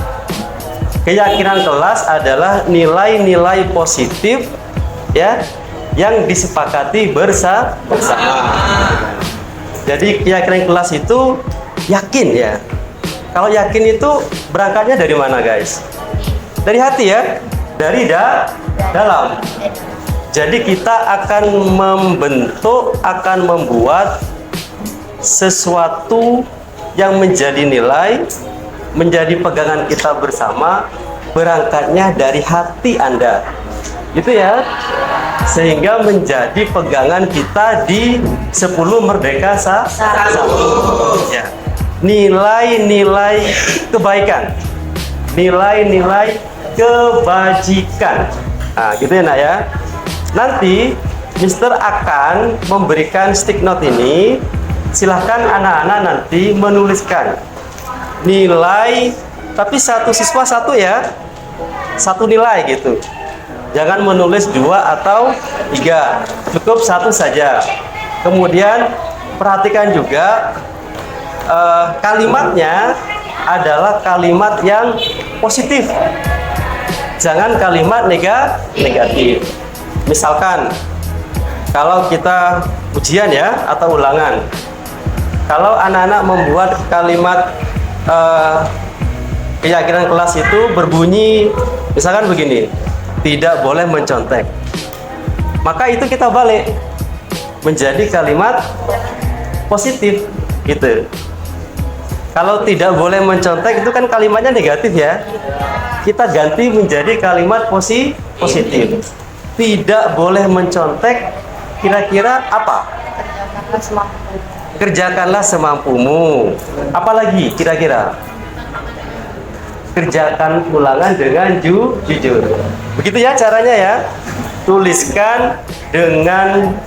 Keyakinan kelas adalah nilai-nilai positif ya yang disepakati bersama. Jadi keyakinan kelas itu yakin ya. Kalau yakin itu berangkatnya dari mana guys? Dari hati ya, dari dalam. Jadi kita akan membuat sesuatu yang menjadi nilai, menjadi pegangan kita bersama, berangkatnya dari hati Anda. Gitu ya. Sehingga menjadi pegangan kita di 10 Merdeka Satu. Ya. Nilai-nilai kebaikan, nilai-nilai kebajikan. Nah, gitu ya nak ya. Nanti Mister akan memberikan stick note ini. Silahkan anak-anak nanti menuliskan nilai, tapi satu siswa satu ya, satu nilai gitu. Jangan menulis 2 atau 3, cukup satu saja. Kemudian perhatikan juga kalimatnya adalah kalimat yang positif. Jangan kalimat negatif. Misalkan kalau kita ujian ya atau ulangan, kalau anak-anak membuat kalimat keyakinan kelas itu berbunyi misalkan begini, tidak boleh mencontek, maka itu kita balik menjadi kalimat positif gitu. Kalau tidak boleh mencontek itu kan kalimatnya negatif ya, kita ganti menjadi kalimat positif. Tidak boleh mencontek, kira-kira apa? Kerjakanlah semampumu. Apalagi kira-kira? Kerjakan ulangan dengan jujur. Begitu ya caranya ya. Tuliskan dengan,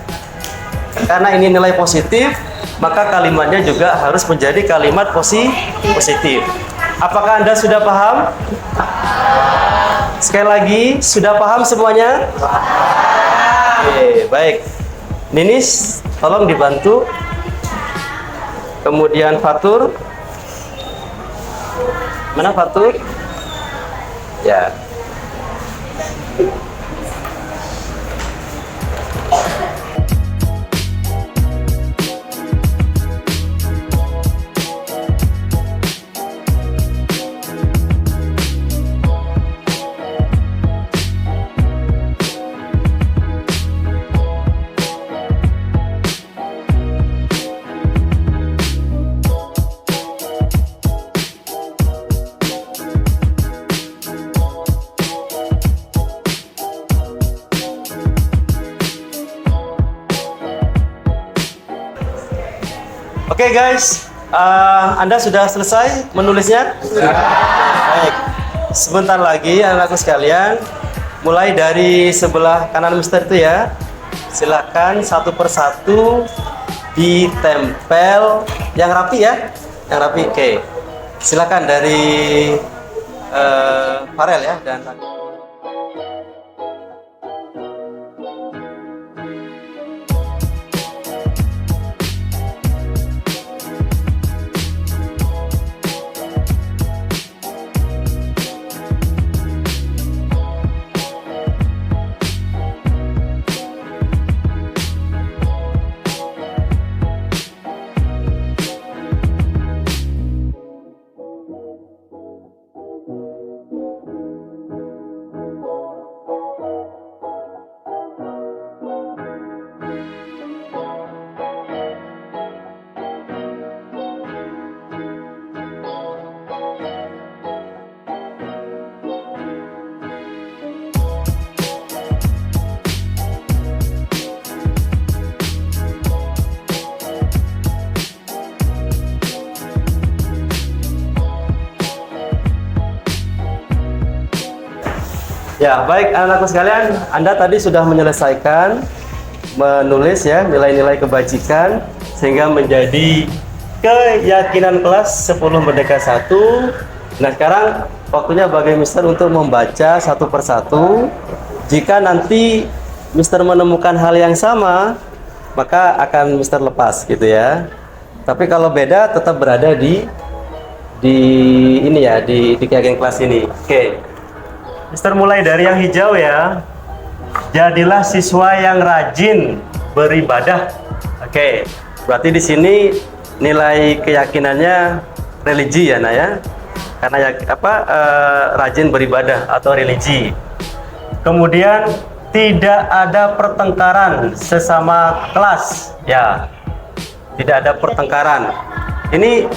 karena ini nilai positif, maka kalimatnya juga harus menjadi kalimat positif. Apakah Anda sudah paham? Sekali lagi, sudah paham semuanya? Oke, baik. Ninis, tolong dibantu. Kemudian Fatur. Mana Fatur? Ya. Oke guys, Anda sudah selesai menulisnya? Baik, sebentar lagi anak-anakku sekalian, mulai dari sebelah kanan Mister itu ya, silakan satu persatu ditempel yang rapi ya, yang rapi. Oke, silakan dari Farel ya dan ya, baik anak-anakku sekalian, Anda tadi sudah menyelesaikan menulis ya nilai-nilai kebajikan sehingga menjadi keyakinan kelas 10 Merdeka 1. Nah, sekarang waktunya bagi Mister untuk membaca satu persatu. Jika nanti Mister menemukan hal yang sama, maka akan Mister lepas gitu ya. Tapi kalau beda tetap berada di ini ya, di keyakinan kelas ini. Oke. Mister mulai dari yang hijau ya. Jadilah siswa yang rajin beribadah. Oke, berarti di sini nilai keyakinannya religi ya, Nak ya. Karena ya rajin beribadah atau religi. Kemudian tidak ada pertengkaran sesama kelas ya. Tidak ada pertengkaran. Ini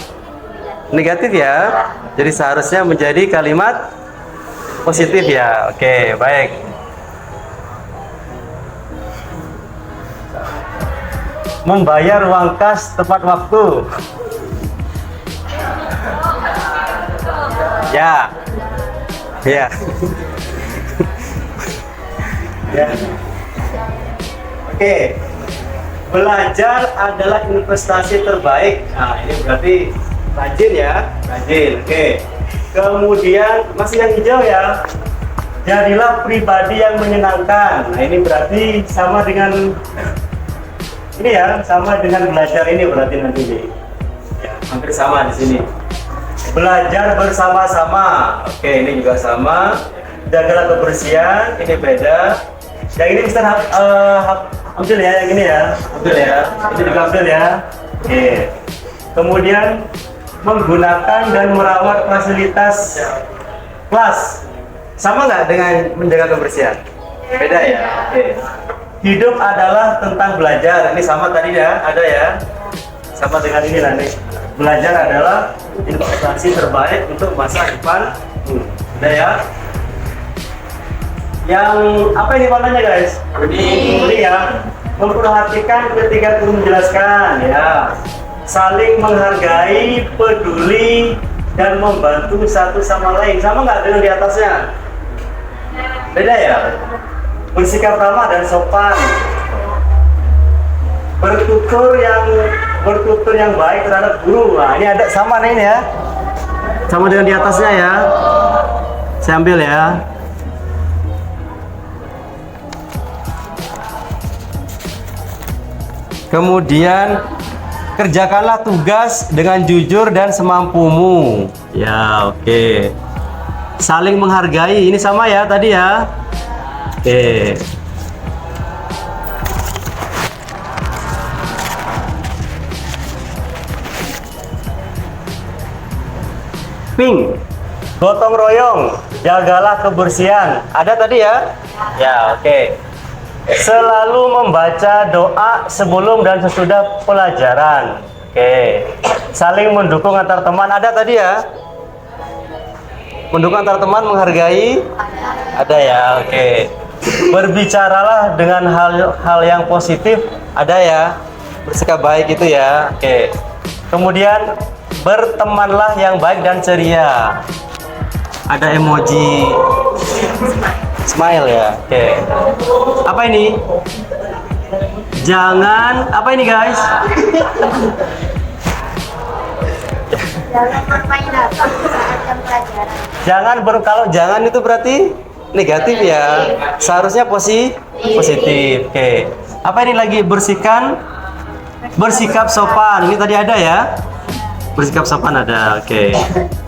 negatif ya. Jadi seharusnya menjadi kalimat positif ya. Oke, baik. Membayar uang kas tepat waktu. Ya. Ya. Ya. Oke. Belajar adalah investasi terbaik. Nah, ini berarti rajin ya. Rajin, oke. Kemudian masih yang hijau ya. Jadilah pribadi yang menyenangkan. Nah ini berarti sama dengan ini ya, sama dengan belajar ini berarti nanti nih. Ya, hampir sama di sini. Belajar bersama-sama. Oke, ini juga sama. Jagalah kebersihan. Ini beda. Yang ini Mister ambil ya, yang ini ya. Ambil ya. Ini juga ambil ya. Oke. Kemudian menggunakan dan merawat fasilitas kelas. Sama nggak dengan menjaga kebersihan? Beda ya. Oke. Hidup adalah tentang belajar. Ini sama tadi ya, ada ya. Sama dengan ini lah nih. Belajar adalah investasi terbaik untuk masa depan. Ada ya. Yang apa ini warnanya guys? Ini ya. Memperhatikan ketika guru menjelaskan ya. Saling menghargai, peduli, dan membantu satu sama lain. Sama nggak dengan di atasnya? Beda ya? Bersikap ramah dan sopan. Bertutur yang baik terhadap guru. Nah, ini ada sama nih ini ya. Sama dengan di atasnya ya. Saya ambil ya. Kemudian kerjakanlah tugas dengan jujur dan semampumu. Ya, oke. Saling menghargai. Ini sama ya tadi ya. Oke. Pink. Gotong royong. Jagalah kebersihan. Ada tadi ya? Ya, oke. Selalu membaca doa sebelum dan sesudah pelajaran. Oke. Saling mendukung antar teman. Ada tadi ya? Mendukung antar teman, menghargai. Ada ya, oke. Berbicaralah dengan hal yang positif. Ada ya? Bersikap baik itu ya. Oke. Kemudian bertemanlah yang baik dan ceria. Ada emoji smile ya. Oke. Apa ini? Jangan apa ini guys? Jangan bermain saat jam pelajaran. Kalau jangan itu berarti negatif ya. Seharusnya positif. Oke. Apa ini lagi? Bersikap sopan. Ini tadi ada ya? Bersikap sopan ada. Oke.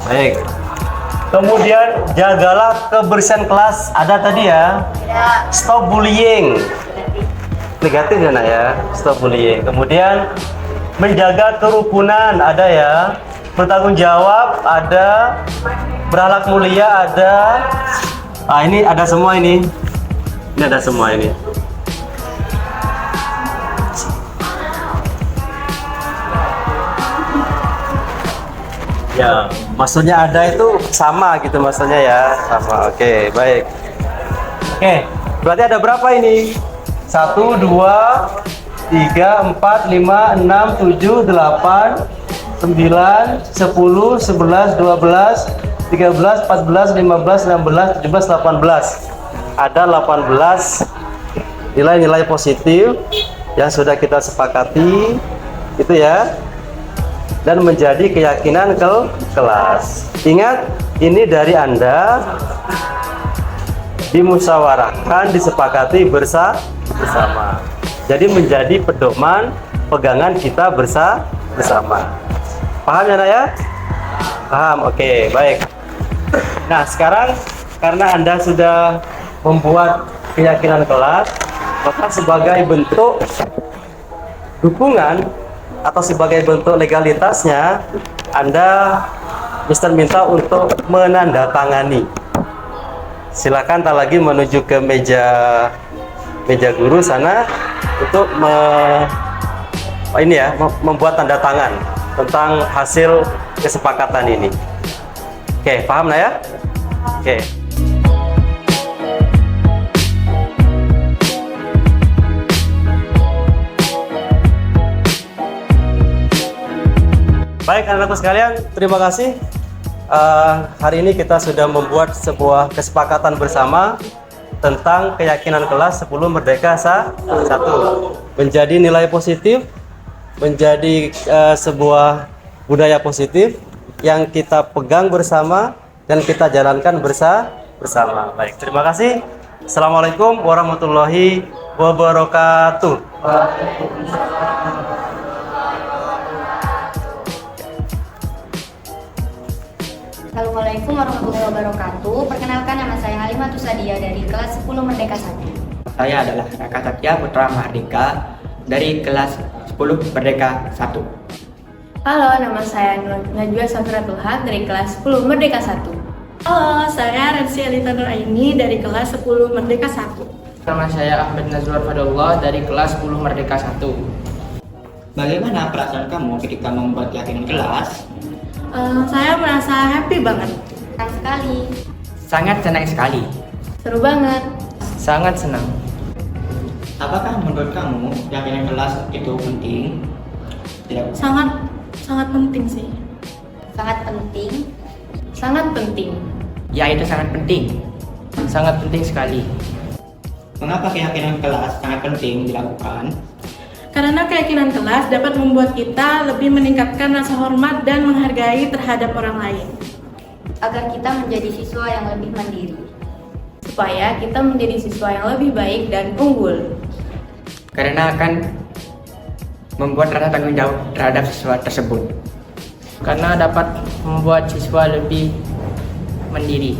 Baik. Kemudian jagalah kebersihan kelas. Ada tadi ya? Stop bullying. Negatif ya nak ya? Stop bullying. Kemudian menjaga kerukunan. Ada ya? Bertanggung jawab ada. Berakhlak mulia ada. Ah ini ada semua ini. Ini ada semua ini. Ya, maksudnya ada itu sama gitu maksudnya ya, sama. Oke, baik. Oke, berarti ada berapa ini? 1, 2, 3, 4, 5, 6, 7, 8, 9, 10, 11, 12, 13, 14, 15, 16, 17, 18. Ada 18 nilai-nilai positif yang sudah kita sepakati itu ya. Dan menjadi keyakinan kelas. Ingat, ini dari Anda dimusyawarahkan, disepakati bersama. Jadi menjadi pedoman pegangan kita bersama. Paham ya, Nak ya? Paham. Oke, baik. Nah, sekarang karena Anda sudah membuat keyakinan kelas, maka sebagai bentuk dukungan atau sebagai bentuk legalitasnya, Anda Mister minta untuk menandatangani. Silakan tak lagi menuju ke meja guru sana untuk membuat tanda tangan tentang hasil kesepakatan ini. Oke, paham lah ya? Oke. Baik anak-anakku sekalian, terima kasih. Hari ini kita sudah membuat sebuah kesepakatan bersama tentang keyakinan kelas sebelum Merdeka 1. Menjadi nilai positif, menjadi sebuah budaya positif, yang kita pegang bersama dan kita jalankan bersama. Baik, terima kasih. Assalamualaikum warahmatullahi wabarakatuh. Assalamualaikum warahmatullahi wabarakatuh. Perkenalkan, nama saya Halimatus Sadia dari kelas 10 Merdeka 1. Saya adalah Raka Satya Putra Mardika dari kelas 10 Merdeka 1. Halo, nama saya Najwa Safiratul Haq dari kelas 10 Merdeka 1. Halo, saya Rensi Elita Nur Aini dari kelas 10 Merdeka 1. Nama saya Ahmad Nazwar Fadullah dari kelas 10 Merdeka 1. Bagaimana perasaan kamu ketika membuat keyakinan kelas? Saya merasa happy banget. Senang sekali. Sangat senang sekali. Seru banget. Sangat senang. Apakah menurut kamu keyakinan kelas itu penting? Tidak. Sangat penting sih. Sangat penting. Sangat penting. Ya, itu sangat penting. Sangat penting sekali. Mengapa keyakinan kelas sangat penting dilakukan? Karena keyakinan kelas dapat membuat kita lebih meningkatkan rasa hormat dan menghargai terhadap orang lain. Agar kita menjadi siswa yang lebih mandiri. Supaya kita menjadi siswa yang lebih baik dan unggul. Karena akan membuat rasa tanggung jawab terhadap siswa tersebut. Karena dapat membuat siswa lebih mandiri.